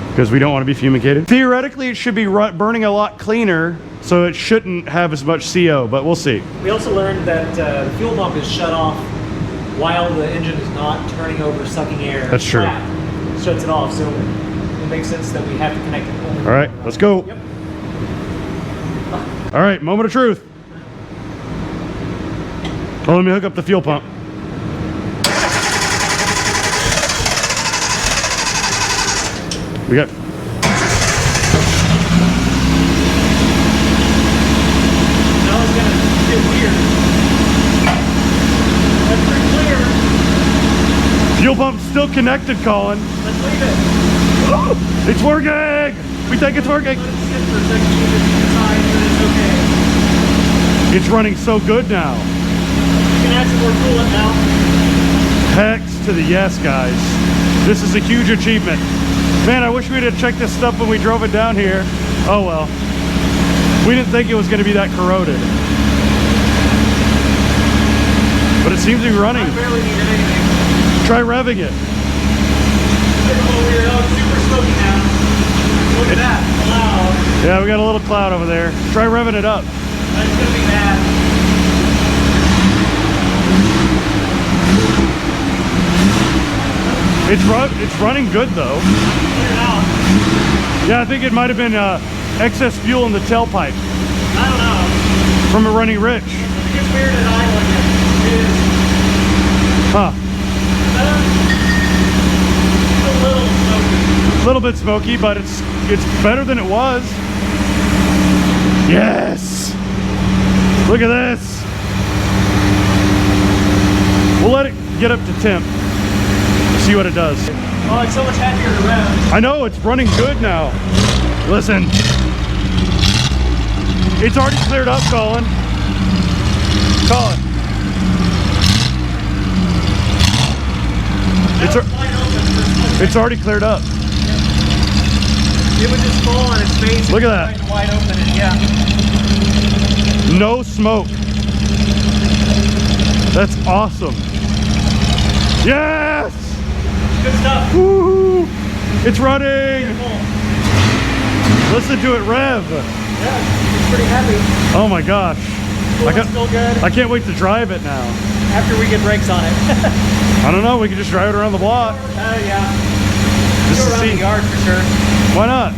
because we don't want to be fumigated. Theoretically, it should be burning a lot cleaner, so it shouldn't have as much CO, but we'll see. We also learned that the fuel pump is shut off while the engine is not turning over, sucking air. That's true. Shuts it off, so it makes sense that we have to connect it. Only All right, let's go. Yep. All right, moment of truth. Oh, let me hook up the fuel pump. We got. Now it's gonna get weird. That's pretty clear. Fuel pump's still connected, Colin. Let's leave it. It's working! We think it's working. Let it sit for a second, see if it decides that it's okay. It's running so good now. You can add some more coolant now. Hex to the yes, guys. This is a huge achievement. Man, I wish we'd have checked this stuff when we drove it down here. Oh well. We didn't think it was going to be that corroded. but it seems to be running. I barely needed anything. Try revving it. Oh, it's super smoky now. Look at that cloud. Yeah, we got a little cloud over there. Try revving it up. That's gonna be bad. It's running good though. Clear it out. Yeah, I think it might have been excess fuel in the tailpipe I don't know. from it running rich. It gets weird at eye like it is. Huh. It's a little smoky. A little bit smoky, but it's better than it was. Yes. Look at this. We'll let it get up to temp. See what it does. Oh, it's so much happier to rev. I know, it's running good now. Listen. It's already cleared up, Colin. Colin. It's already cleared up. It would just fall on its face. Look at that. Wide open and yeah. No smoke. That's awesome. Yes! Good stuff. Woo! It's running! Beautiful. Listen to it rev. Yeah, it's pretty happy. Oh my gosh. Coolant's still good. I can't wait to drive it now. After we get brakes on it. I don't know, we can just drive it around the block. Yeah. Just Go to around see. the yard for sure. Why not?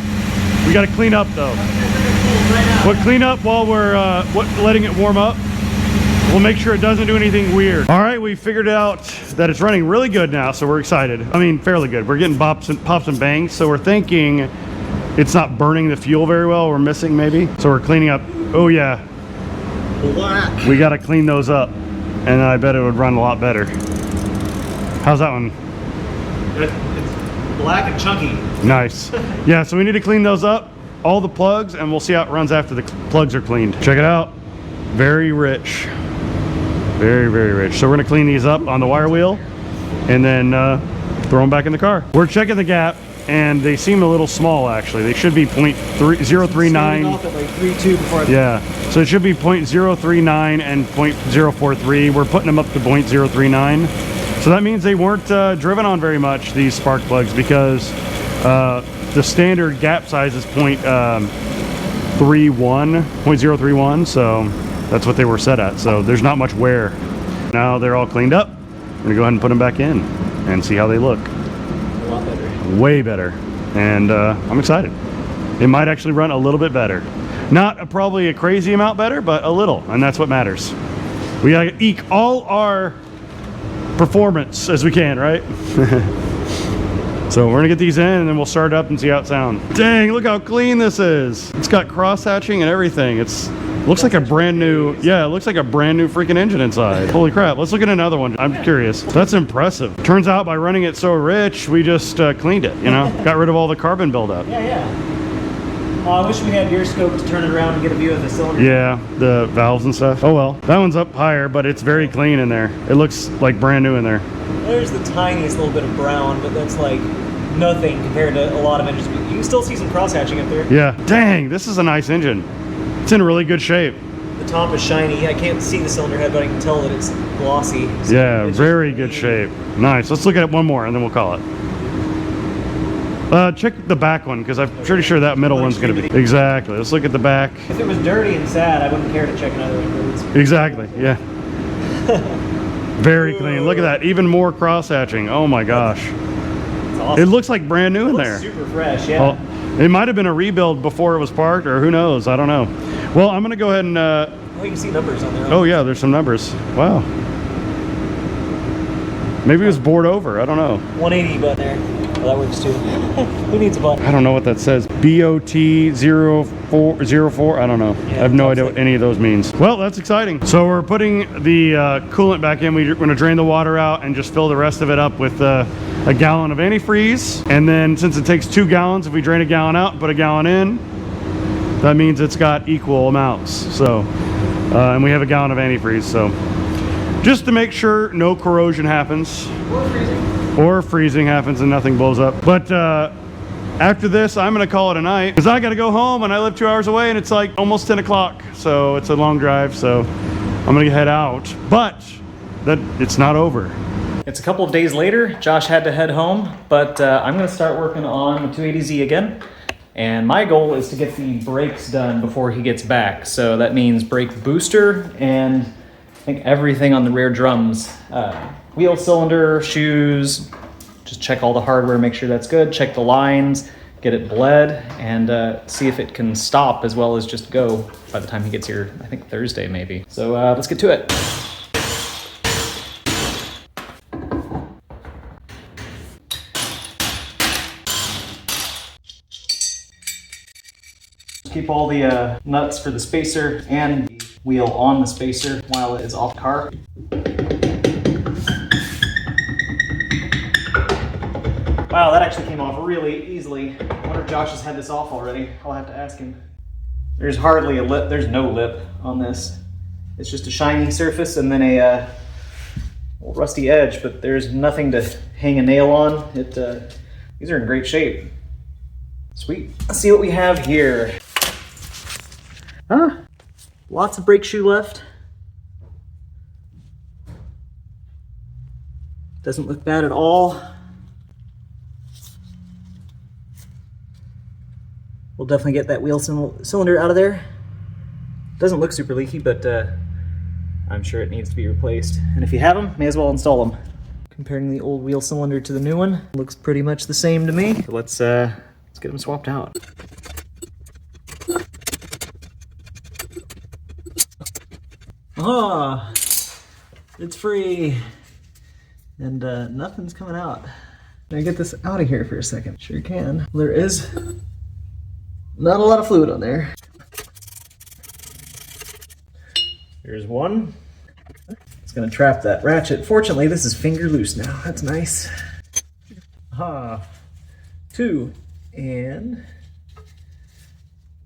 We got to clean up though. Right now. But clean up while we're letting it warm up. We'll make sure it doesn't do anything weird. All right, we figured out that it's running really good now, so we're excited. I mean, fairly good. We're getting pops and bangs, so we're thinking it's not burning the fuel very well. We're missing maybe. So we're cleaning up. Oh yeah. Black. We got to clean those up, and I bet it would run a lot better. How's that one? It's black and chunky. Nice. Yeah, so we need to clean those up, all the plugs, and we'll see how it runs after the plugs are cleaned. Check it out. Very rich. Very, very rich. So we're gonna clean these up on the wire wheel and then throw them back in the car. We're checking the gap and they seem a little small actually. They should be 0.039. Off at like 3.2 before. Yeah, so it should be 0.039 and 0.043. We're putting them up to 0.039. So that means they weren't driven on very much, these spark plugs, because the standard gap size is 0.31, so that's what they were set at. So there's not much wear. Now they're all cleaned up. We're gonna go ahead and put them back in and see how they look. A lot better. Way better. And I'm excited. It might actually run a little bit better. Not probably a crazy amount better, but a little, and that's what matters. We gotta eke all our performance as we can, right? So we're gonna get these in and then we'll start it up and see how it sounds. Dang, look how clean this is. It's got cross hatching and everything. Looks like a brand new, yeah, it looks like a brand new freaking engine inside. Holy crap, let's look at another one. I'm curious. That's impressive. Turns out by running it so rich, we just cleaned it, you know? Got rid of all the carbon buildup. Yeah, yeah. I wish we had your scope to turn it around and get a view of the cylinder. Yeah, the valves and stuff. Oh well, that one's up higher, but it's very clean in there. It looks like brand new in there. There's the tiniest little bit of brown, but that's like nothing compared to a lot of engines. You can still see some cross hatching up there. Yeah, dang, this is a nice engine. It's in really good shape. The top is shiny. I can't see the cylinder head, but I can tell that it's glossy. So Yeah, it's very just good clean. shape. Nice. Let's look at it one more and then we'll call it. Check the back one because I'm pretty sure that middle one's going to be. Exactly. Let's look at the back. If it was dirty and sad, I wouldn't care to check another one. But it's Exactly. Yeah. Very clean. Look at that. Even more cross hatching. Oh my gosh. awesome. It looks like brand new in looks there. super fresh, yeah. Well, it might have been a rebuild before it was parked, or who knows? I don't know. Well, I'm gonna go ahead and. Oh, you can see numbers on there. Oh yeah, there's some numbers. Wow. Maybe it was bored over. I don't know. 180 button there. Oh, that works too. Who needs a button? I don't know what that says. BOT0404. I don't know. I have no idea what any of those means. Well, that's exciting. So we're putting the coolant back in. We're going to drain the water out and just fill the rest of it up with a gallon of antifreeze. And then since it takes 2 gallons, if we drain a gallon out and put a gallon in, that means it's got equal amounts. So, and we have a gallon of antifreeze. So just to make sure no corrosion happens. Or freezing happens and nothing blows up. But after this, I'm gonna call it a night because I gotta go home and I live 2 hours away and it's like almost 10 o'clock. So it's a long drive, so I'm gonna head out. But that it's not over. It's a couple of days later. Josh had to head home, but I'm going to start working on the 280Z again. And my goal is to get the brakes done before he gets back. So that means brake booster and I think everything on the rear drums. Wheel cylinder, shoes, just check all the hardware, make sure that's good, check the lines, get it bled, and see if it can stop as well as just go by the time he gets here, I think Thursday maybe. So let's get to it. Keep all the nuts for the spacer and the wheel on the spacer while it is off the car. Wow, that actually came off really easily. I wonder if Josh has had this off already. I'll have to ask him. There's hardly a lip. There's no lip on this. It's just a shiny surface and then a little rusty edge, but there's nothing to hang a nail on. These are in great shape. Sweet. Let's see what we have here. Huh? Lots of brake shoe left. Doesn't look bad at all. We'll definitely get that wheel cylinder out of there. Doesn't look super leaky, but I'm sure it needs to be replaced. And if you have them, may as well install them. Comparing the old wheel cylinder to the new one, looks pretty much the same to me. So let's get them swapped out. Ah, it's free, and nothing's coming out. Can I get this out of here for a second? Sure can. There is not a lot of fluid on there. There's one. It's gonna trap that ratchet. Fortunately, this is finger loose now. That's nice. Ah, two, and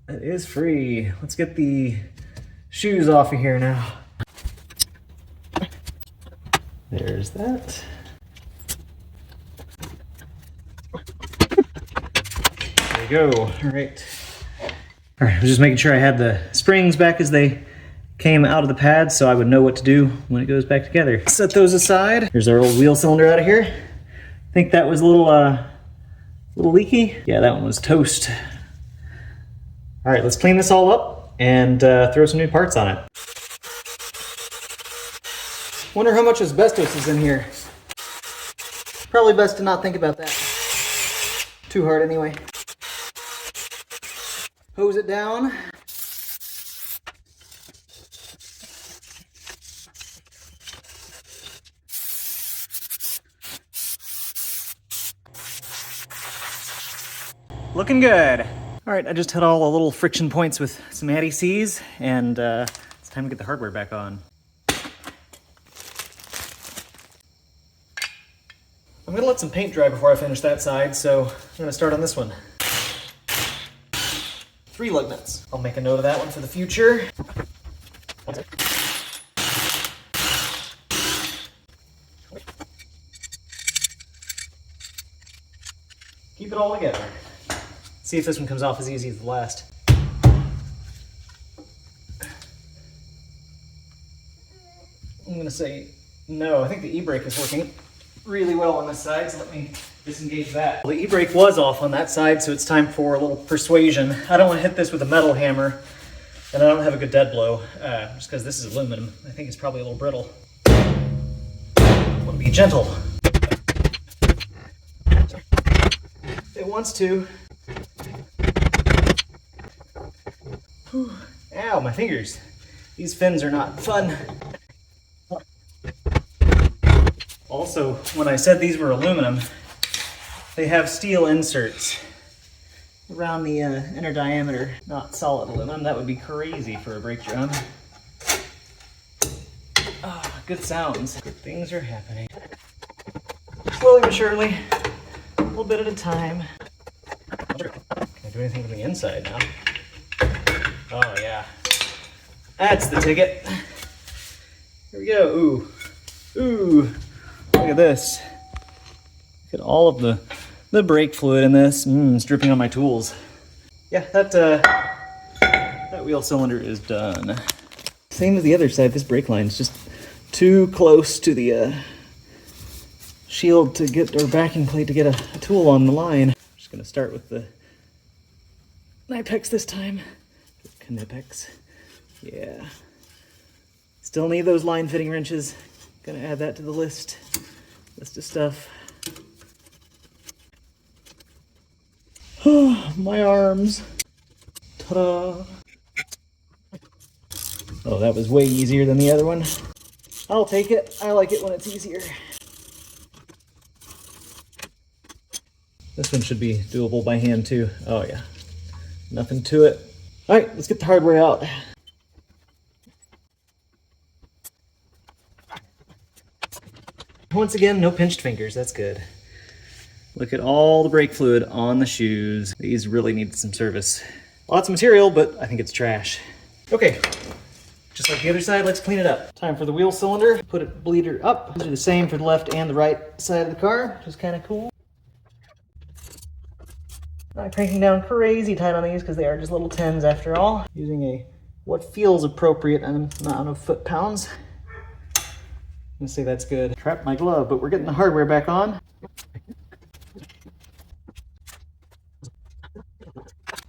that is free. Let's get the shoes off of here now. There's that. There you go. All right. All right, I was just making sure I had the springs back as they came out of the pad so I would know what to do when it goes back together. Set those aside. Here's our old wheel cylinder out of here. I think that was a little leaky. Yeah, that one was toast. All right, let's clean this all up and throw some new parts on it. Wonder how much asbestos is in here. Probably best to not think about that too hard anyway. Hose it down. Looking good. All right, I just had all the little friction points with some ADCs, and it's time to get the hardware back on. I'm gonna let some paint dry before I finish that side, so I'm gonna start on this one. 3 lug nuts. I'll make a note of that one for the future. Keep it all together. See if this one comes off as easy as the last. I'm gonna say no. I think the e-brake is working really well on this side, so let me disengage that. Well, the e-brake was off on that side, so it's time for a little persuasion. I don't want to hit this with a metal hammer, and I don't have a good dead blow, just because this is aluminum. I think it's probably a little brittle. I want to be gentle. It wants to. Whew. Ow, my fingers. These fins are not fun. Also, when I said these were aluminum, they have steel inserts around the inner diameter, not solid aluminum. That would be crazy for a brake drum. Ah, good sounds. Good things are happening. Slowly but surely, a little bit at a time. Can I do anything from the inside now? Oh yeah, that's the ticket. Here we go. Ooh, ooh. Look at this. Look at all of the brake fluid in this. It's dripping on my tools. Yeah, that wheel cylinder is done. Same as the other side. This brake line is just too close to the shield to get, or backing plate to get a tool on the line. Just gonna start with the Knipex this time. Knipex. Yeah. Still need those line fitting wrenches. Gonna add that to the list of stuff. My arms. Ta-da. Oh, that was way easier than the other one. I'll take it. I like it when it's easier. This one should be doable by hand too. Oh yeah. Nothing to it. All right, let's get the hardware out. Once again, no pinched fingers. That's good. Look at all the brake fluid on the shoes. These really need some service. Lots of material, but I think it's trash. Okay, just like the other side, let's clean it up. Time for the wheel cylinder. Put it bleeder up. Do the same for the left and the right side of the car, which is kind of cool. Not cranking down crazy tight on these because they are just little 10s after all. Using a what feels appropriate amount of foot-pounds. I'm gonna say that's good. Trapped my glove, but we're getting the hardware back on.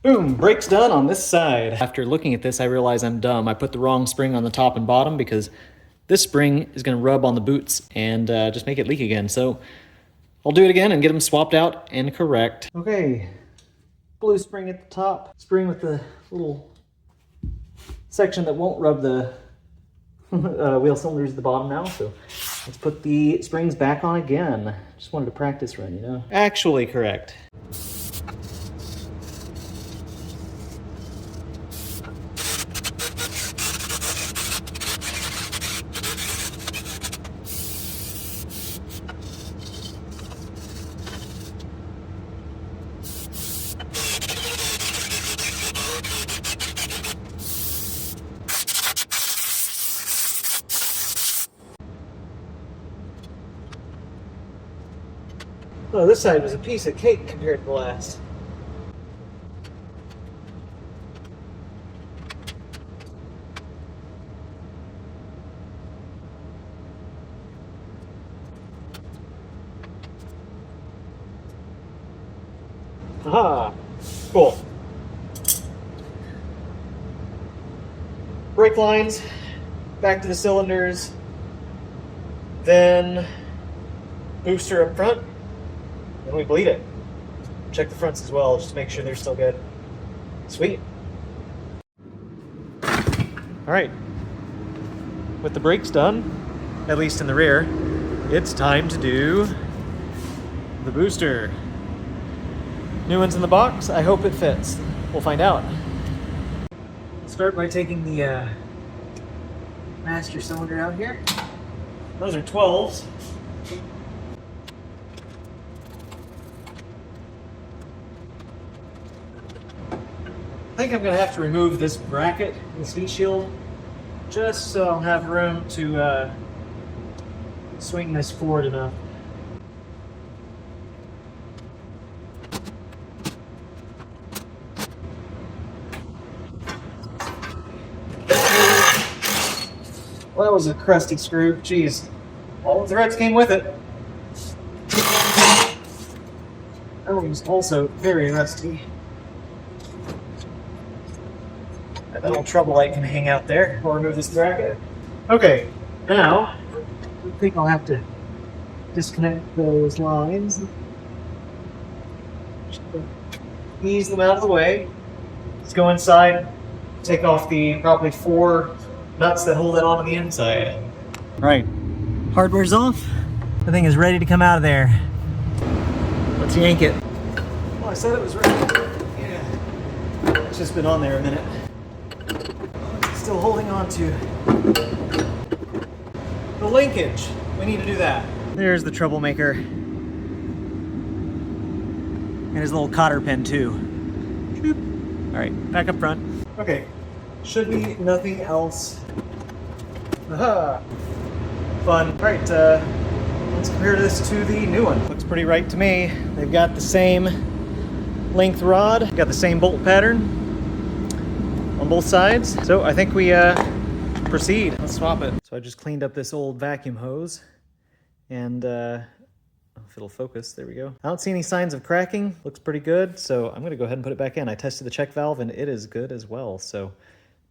Boom, brake's done on this side. After looking at this, I realize I'm dumb. I put the wrong spring on the top and bottom because this spring is gonna rub on the boots and just make it leak again. So I'll do it again and get them swapped out and correct. Okay, blue spring at the top, spring with the little section that won't rub the wheel cylinders at the bottom now. So let's put the springs back on again. Just wanted to practice run, you know. Actually correct. Oh, this side was a piece of cake compared to the last. Aha! Cool. Brake lines, back to the cylinders, then booster up front. And we bleed it. Check the fronts as well, just to make sure they're still good. Sweet. All right. With the brakes done, at least in the rear, it's time to do the booster. New one's in the box. I hope it fits. We'll find out. Start by taking the master cylinder out here. Those are 12s. I think I'm going to have to remove this bracket, this heat shield, just so I'll have room to swing this forward enough. Well, that was a crusty screw. Jeez. All the threads came with it. That one was also very rusty. That little trouble light can hang out there. I'll remove this bracket. Okay, now I think I'll have to disconnect those lines. Just ease them out of the way. Let's go inside, take off the probably 4 nuts that hold it onto the inside. All right, hardware's off. The thing is ready to come out of there. Let's yank it. Well, I said it was ready. Yeah, it's just been on there a minute. Still holding on to the linkage. We need to do that. There's the troublemaker. And his little cotter pin too. All right, back up front. Okay, should be nothing else. Aha! Fun. All right, let's compare this to the new one. Looks pretty right to me. They've got the same length rod, got the same bolt pattern on both sides. So I think we proceed. Let's swap it. So I just cleaned up this old vacuum hose and if it'll focus, there we go. I don't see any signs of cracking. Looks pretty good, so I'm gonna go ahead and put it back in. I tested the check valve and it is good as well, so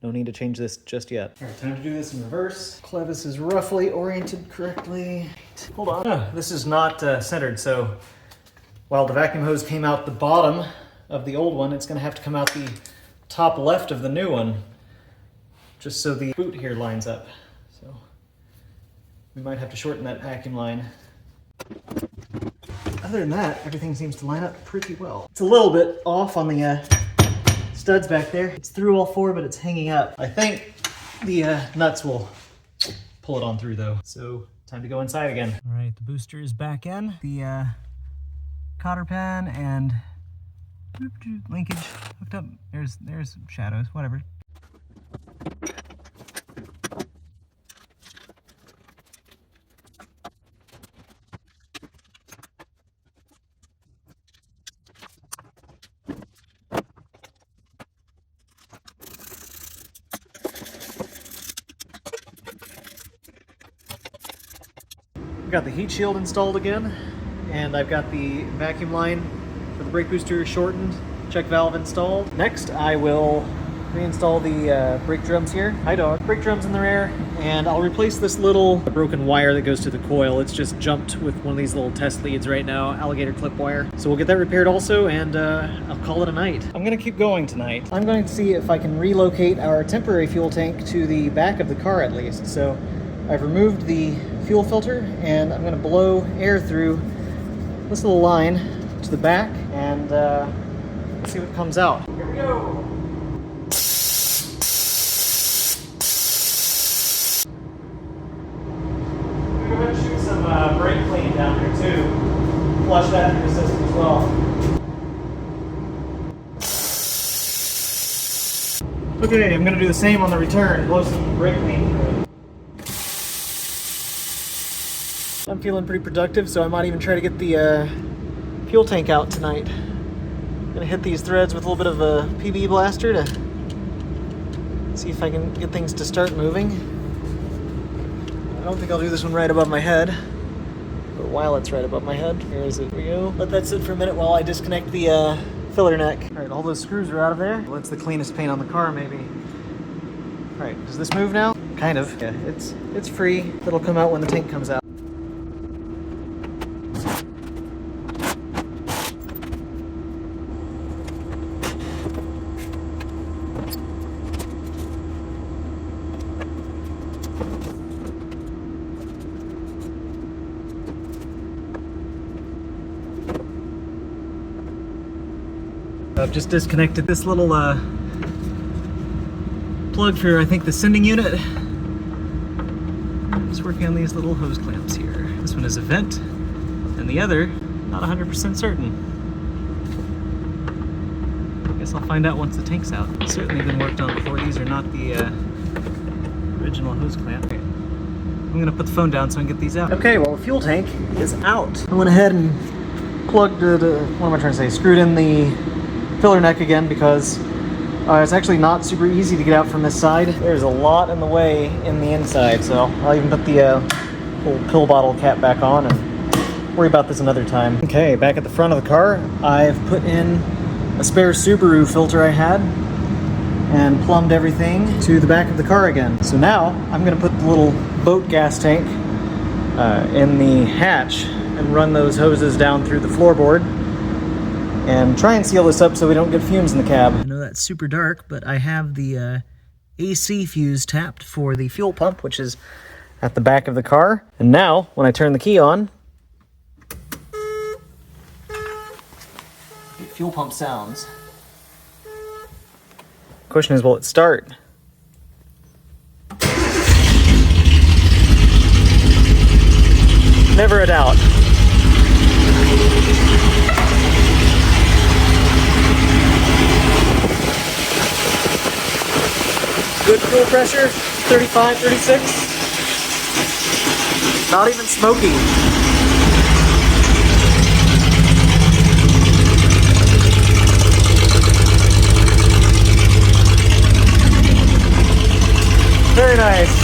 no need to change this just yet. All right, time to do this in reverse. Clevis is roughly oriented correctly. Hold on. This is not centered, so while the vacuum hose came out the bottom of the old one, it's gonna have to come out the top left of the new one, just so the boot here lines up. So we might have to shorten that vacuum line. Other than that, everything seems to line up pretty well. It's a little bit off on the studs back there. It's through all four, but it's hanging up. I think the nuts will pull it on through though. So time to go inside again. All right, the booster is back in. The cotter pan and linkage hooked up. There's shadows, whatever. I've got the heat shield installed again, and I've got the vacuum line for the brake booster shortened, check valve installed. Next, I will reinstall the brake drums here. Hi dog. Brake drums in the rear, and I'll replace this little broken wire that goes to the coil. It's just jumped with one of these little test leads right now, alligator clip wire. So we'll get that repaired also, and I'll call it a night. I'm gonna keep going tonight. I'm going to see if I can relocate our temporary fuel tank to the back of the car at least. So I've removed the fuel filter, and I'm gonna blow air through this little line to the back, and see what comes out. Here we go. I'm gonna go ahead and shoot some brake clean down here too. Flush that through the system as well. Okay, I'm gonna do the same on the return. Blow some brake clean through it. I'm feeling pretty productive, so I might even try to get the fuel tank out tonight. I'm gonna hit these threads with a little bit of a PB blaster to see if I can get things to start moving. I don't think I'll do this one right above my head, but while it's right above my head, here is it. Here we go. Let that sit for a minute while I disconnect the filler neck. All right, all those screws are out of there. Well, that's the cleanest paint on the car, maybe. All right, does this move now? Kind of. Yeah, it's free. It'll come out when the tank comes out. I've just disconnected this little plug for, I think, the sending unit. Just working on these little hose clamps here. This one is a vent, and the other, not 100% certain. I guess I'll find out once the tank's out. It's certainly been worked on before. These are not the original hose clamp. Okay. I'm gonna put the phone down so I can get these out. Okay, well, the fuel tank is out. I went ahead and plugged it, what am I trying to say? Screwed in the filler neck again because it's actually not super easy to get out from this side. There's a lot in the way in the inside, so I'll even put the little pill bottle cap back on and worry about this another time. Okay, back at the front of the car, I've put in a spare Subaru filter I had and plumbed everything to the back of the car again. So now I'm gonna put the little boat gas tank in the hatch and run those hoses down through the floorboard and try and seal this up so we don't get fumes in the cab. I know that's super dark, but I have the AC fuse tapped for the fuel pump, which is at the back of the car. And now, when I turn the key on, the fuel pump sounds. Question is, will it start? Never a doubt. Good fuel pressure, 35, 36. Not even smoky. Very nice.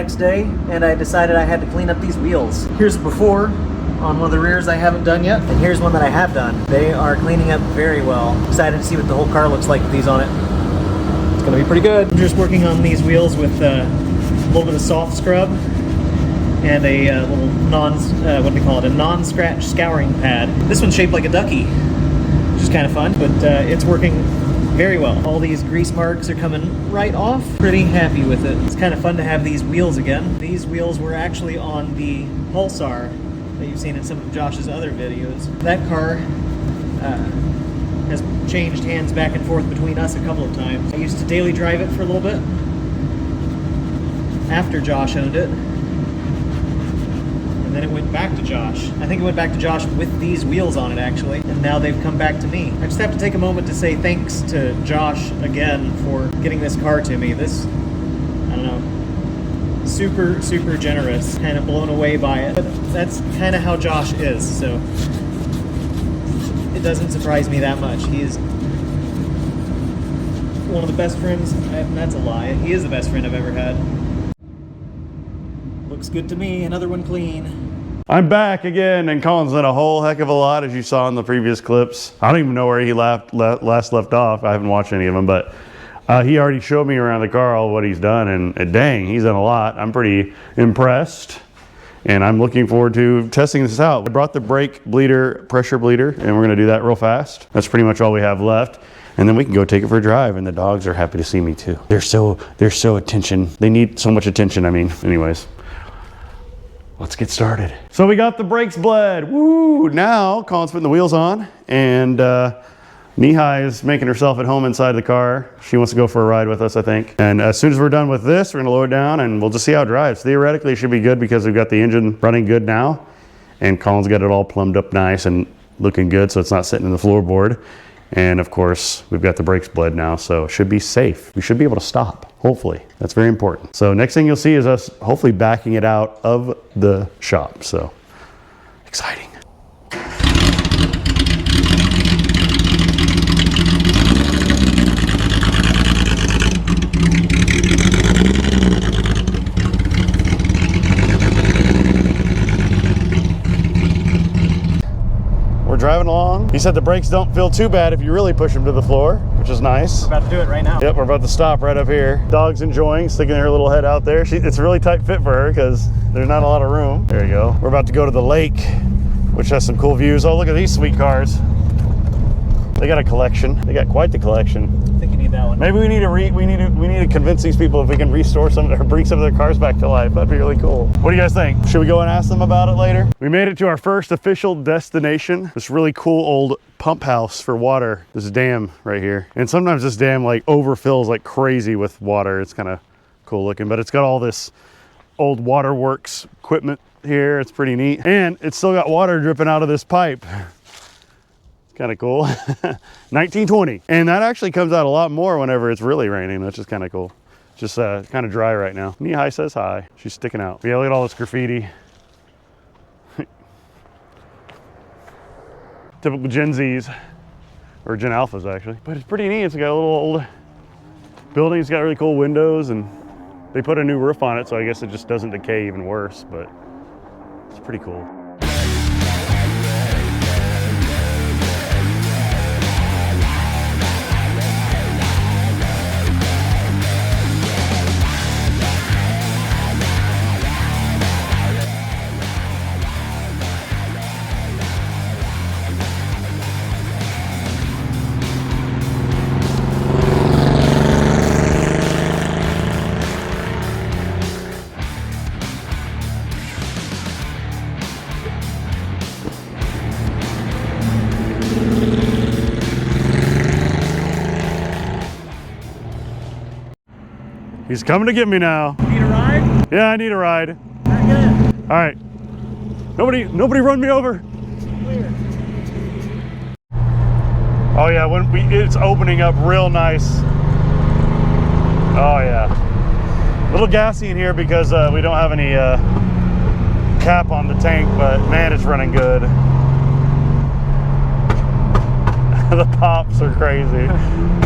next day, and I decided I had to clean up these wheels. Here's before on one of the rears I haven't done yet, and here's one that I have done. They are cleaning up very well. Excited to see what the whole car looks like with these on it. It's gonna be pretty good. I'm just working on these wheels with a little bit of soft scrub and a little what do they call it? A non-scratch scouring pad. This one's shaped like a ducky, which is kind of fun, but it's working very well. All these grease marks are coming right off. Pretty happy with it. It's kind of fun to have these wheels again. These wheels were actually on the Pulsar that you've seen in some of Josh's other videos. That car has changed hands back and forth between us a couple of times. I used to daily drive it for a little bit after Josh owned it. And then it went back to Josh. I think it went back to Josh with these wheels on it, actually. And now they've come back to me. I just have to take a moment to say thanks to Josh again for getting this car to me. This, I don't know, super, super generous. Kind of blown away by it. But that's kind of how Josh is, so it doesn't surprise me that much. He is one of the best friends. That's a lie. He is the best friend I've ever had. Looks good to me. Another one clean. I'm back again, and Colin's done a whole heck of a lot, as you saw in the previous clips. I don't even know where he last left off. I haven't watched any of them, but he already showed me around the car all what he's done, and dang, he's done a lot. I'm pretty impressed, and I'm looking forward to testing this out. I brought the brake bleeder, pressure bleeder, and we're gonna do that real fast. That's pretty much all we have left. And then we can go take it for a drive, and the dogs are happy to see me too. They're so attention. They need so much attention, I mean. Anyways. Let's get started. So we got the brakes bled. Woo! Now Colin's putting the wheels on, and Mihai is making herself at home inside the car. She wants to go for a ride with us, I think. And as soon as we're done with this, we're gonna lower it down and we'll just see how it drives. Theoretically, it should be good because we've got the engine running good now, and Colin's got it all plumbed up nice and looking good, so it's not sitting in the floorboard. And of course, we've got the brakes bled now, so it should be safe. We should be able to stop, hopefully. That's very important. So next thing you'll see is us hopefully backing it out of the shop. So exciting. Driving along. He said the brakes don't feel too bad if you really push them to the floor, which is nice. We're about to do it right now. Yep, we're about to stop right up here. Dog's enjoying, sticking her little head out there. It's a really tight fit for her because there's not a lot of room. There you go. We're about to go to the lake, which has some cool views. Oh, look at these sweet cars. They got a collection. They got quite the collection. I think you need that one. Maybe we need to convince these people if we can restore some or bring some of their cars back to life. That'd be really cool. What do you guys think? Should we go and ask them about it later? We made it to our first official destination. This really cool old pump house for water. This dam right here. And sometimes this dam like overfills like crazy with water. It's kind of cool looking, but it's got all this old waterworks equipment here. It's pretty neat. And it's still got water dripping out of this pipe. Kind of cool. 1920. And that actually comes out a lot more whenever it's really raining, which is kind of cool. Just kind of dry right now. Mihai says hi. She's sticking out. Yeah, look at all this graffiti. Typical Gen Zs, or Gen Alphas actually. But it's pretty neat. It's got a little old building. It's got really cool windows, and they put a new roof on it, so I guess it just doesn't decay even worse, but it's pretty cool. He's coming to get me now. Need a ride? Yeah, I need a ride. All right, get in. All right. Nobody run me over. Clear. Oh yeah, it's opening up real nice. Oh yeah. A little gassy in here because we don't have any cap on the tank, but man, it's running good. The pops are crazy.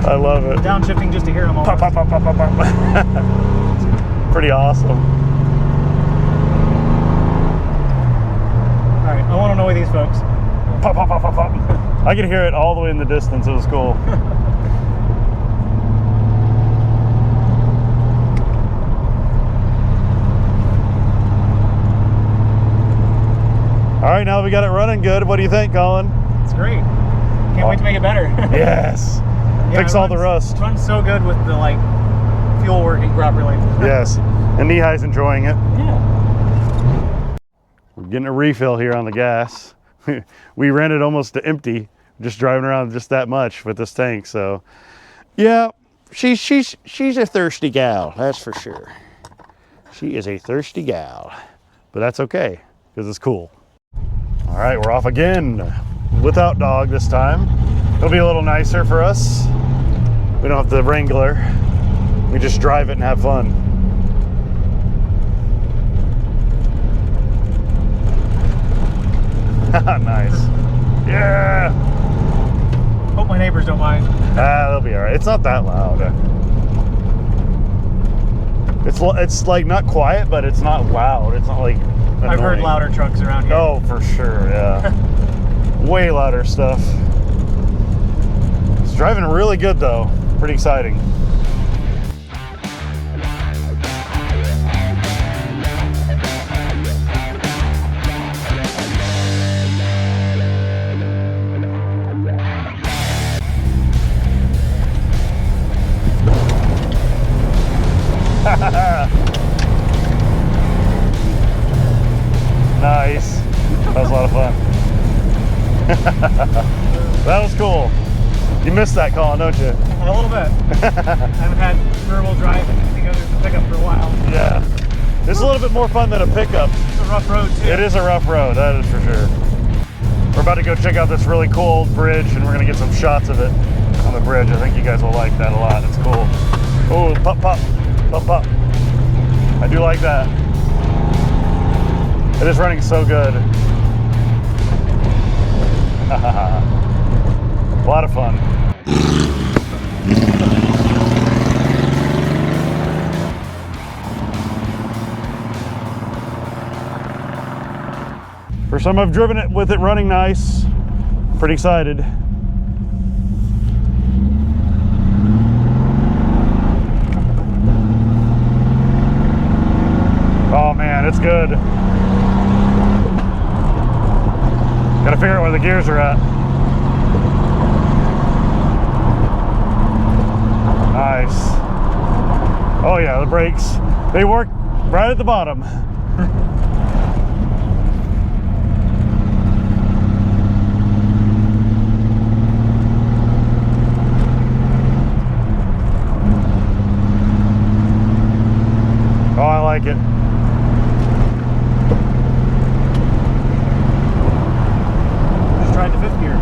I love it. Downshifting just to hear them all. Pop, pop, pop, pop, pop, pop. Pretty awesome. I could hear it all the way in the distance. It was cool. All right, now we got it running good. What do you think, Colin? It's great. Can't wait to make it better. Yes. Yeah, Fix all the rust. It runs so good with the like fuel working properly. Yes. And Nihai's enjoying it. Yeah. We're getting a refill here on the gas. We ran it almost to empty, just driving around just that much with this tank. So, yeah, she's a thirsty gal, that's for sure. She is a thirsty gal, but that's okay because it's cool. All right, we're off again without dog this time. It'll be a little nicer for us. We don't have the Wrangler. We just drive it and have fun. Nice. Yeah. Hope my neighbors don't mind. They'll be all right. It's not that loud. It's like not quiet, but it's not loud. It's not like annoying. I've heard louder trucks around here. Oh, for sure, yeah. Way louder stuff. It's driving really good though. Pretty exciting. Nice. That was a lot of fun. That was cool. You missed that, Colin, don't you? A little bit. I haven't had rear-wheel drive and anything other than pickup for a while. Yeah. This is a little bit more fun than a pickup. It's a rough road too. It is a rough road, that is for sure. We're about to go check out this really cool old bridge and we're gonna get some shots of it on the bridge. I think you guys will like that a lot. It's cool. Oh, pop, pop, pop, pop. I do like that. It is running so good. A lot of fun. First time I've driven it with it running nice. Pretty excited. Oh man, it's good. Gotta figure out where the gears are at. Nice. Oh yeah, the brakes. They work right at the bottom. Oh, I like it. Just tried the fifth gear.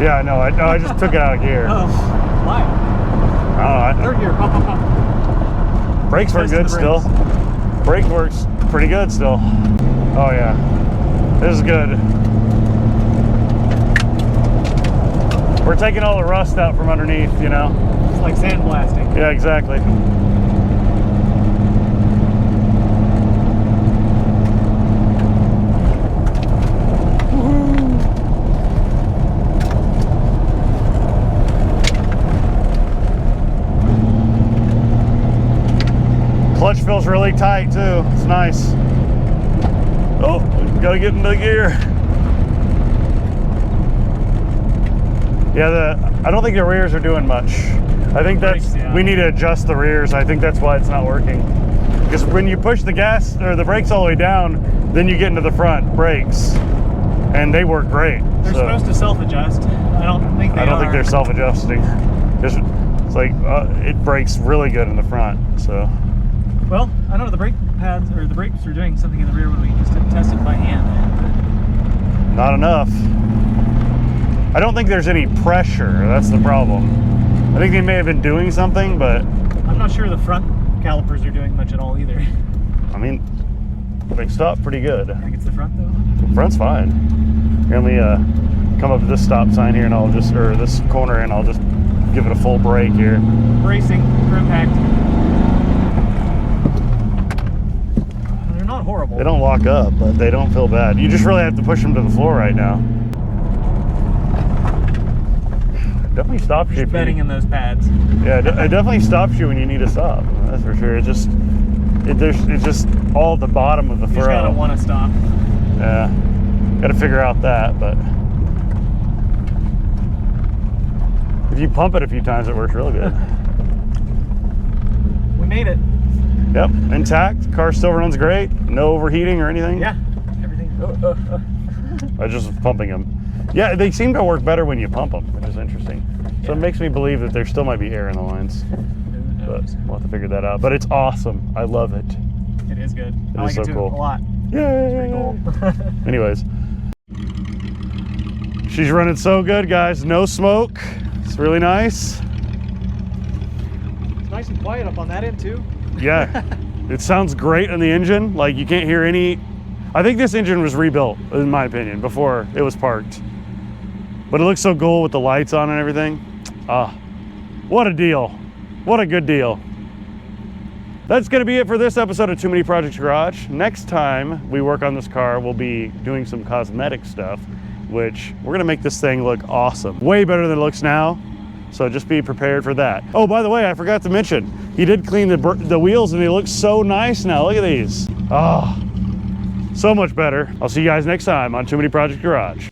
Yeah, I know. I just took it out of gear. Oh, why? I don't know. Third gear, pop, pop, pop. Brakes work good still. Brake works pretty good still. Oh yeah, this is good. We're taking all the rust out from underneath, you know? It's like sandblasting. Yeah, exactly. Clutch feels really tight too. It's nice. Oh, gotta get into the gear. Yeah, I don't think the rears are doing much. I think that's, we need to adjust the rears. I think that's why it's not working. Because when you push the gas or the brakes all the way down, then you get into the front brakes, and they work great. They're supposed to self-adjust. I don't think they're self-adjusting. It's like it brakes really good in the front. So. Well, I know the brake pads or the brakes were doing something in the rear when we just tested by hand. Not enough. I don't think there's any pressure. That's the problem. I think they may have been doing something, but I'm not sure the front calipers are doing much at all either. I mean, they stop pretty good. I think it's the front though. The front's fine. Here, let me come up to this stop sign here, and I'll just, or this corner, and I'll just give it a full brake here. Bracing for impact. They're not horrible. They don't lock up, but they don't feel bad. You just really have to push them to the floor right now. Definitely stops you. Just betting in those pads. Yeah, it definitely stops you when you need to stop. That's for sure. It's just all at the bottom of the You furrow. just gotta want to stop. Yeah, got to figure out that. But if you pump it a few times, it works really good. We made it. Yep, intact. Car still runs great. No overheating or anything. Yeah, everything. I just was pumping them. Yeah, they seem to work better when you pump them, which is interesting. So it makes me believe that there still might be air in the lines. But we'll have to figure that out. But it's awesome. I love it. It is good. It I is like so it too cool. a lot. Yay! Pretty cool. Anyways, she's running so good, guys. No smoke. It's really nice. It's nice and quiet up on that end too. Yeah, it sounds great in the engine. Like you can't hear any. I think this engine was rebuilt, in my opinion, before it was parked. But it looks so cool with the lights on and everything. Ah, what a deal. What a good deal. That's gonna be it for this episode of Too Many Projects Garage. Next time we work on this car, we'll be doing some cosmetic stuff, which we're gonna make this thing look awesome. Way better than it looks now. So just be prepared for that. Oh, by the way, I forgot to mention, he did clean the wheels and they look so nice now. Look at these. Oh, so much better. I'll see you guys next time on Too Many Projects Garage.